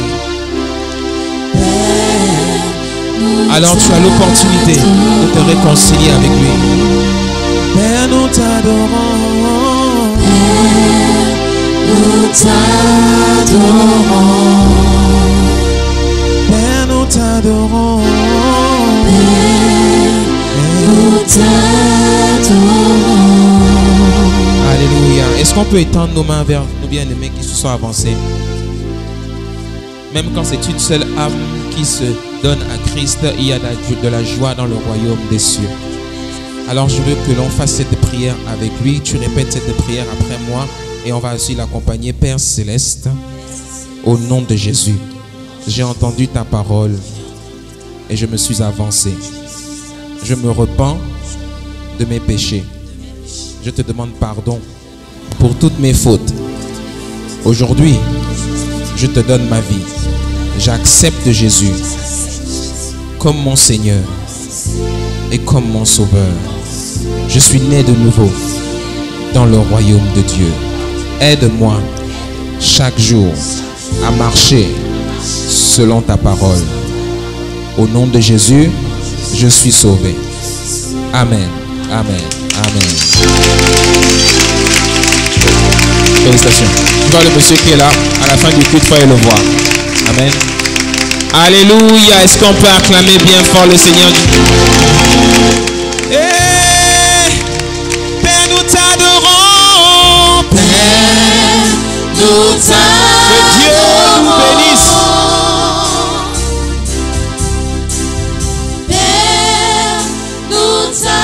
alors tu as l'opportunité de te réconcilier avec lui. Père, nous t'adorons. Nous t'adorons. Père, nous t'adorons. Nous t'adorons. Alléluia. Est-ce qu'on peut étendre nos mains vers nos bien-aimés qui se sont avancés? Même quand c'est une seule âme qui se donne à Christ, il y a de la joie dans le royaume des cieux. Alors je veux que l'on fasse cette prière avec lui. Tu répètes cette prière après moi et on va aussi l'accompagner. Père Céleste, au nom de Jésus, j'ai entendu ta parole et je me suis avancé. Je me repens de mes péchés. Je te demande pardon pour toutes mes fautes. Aujourd'hui, je te donne ma vie. J'accepte Jésus comme mon Seigneur et comme mon Sauveur. Je suis né de nouveau dans le royaume de Dieu. Aide-moi chaque jour à marcher selon ta parole. Au nom de Jésus, je suis sauvé. Amen. Amen. Amen. Félicitations. Tu vois le monsieur qui est là, à la fin du culte, il faut le voir. Amen. Alléluia. Est-ce qu'on peut acclamer bien fort le Seigneur?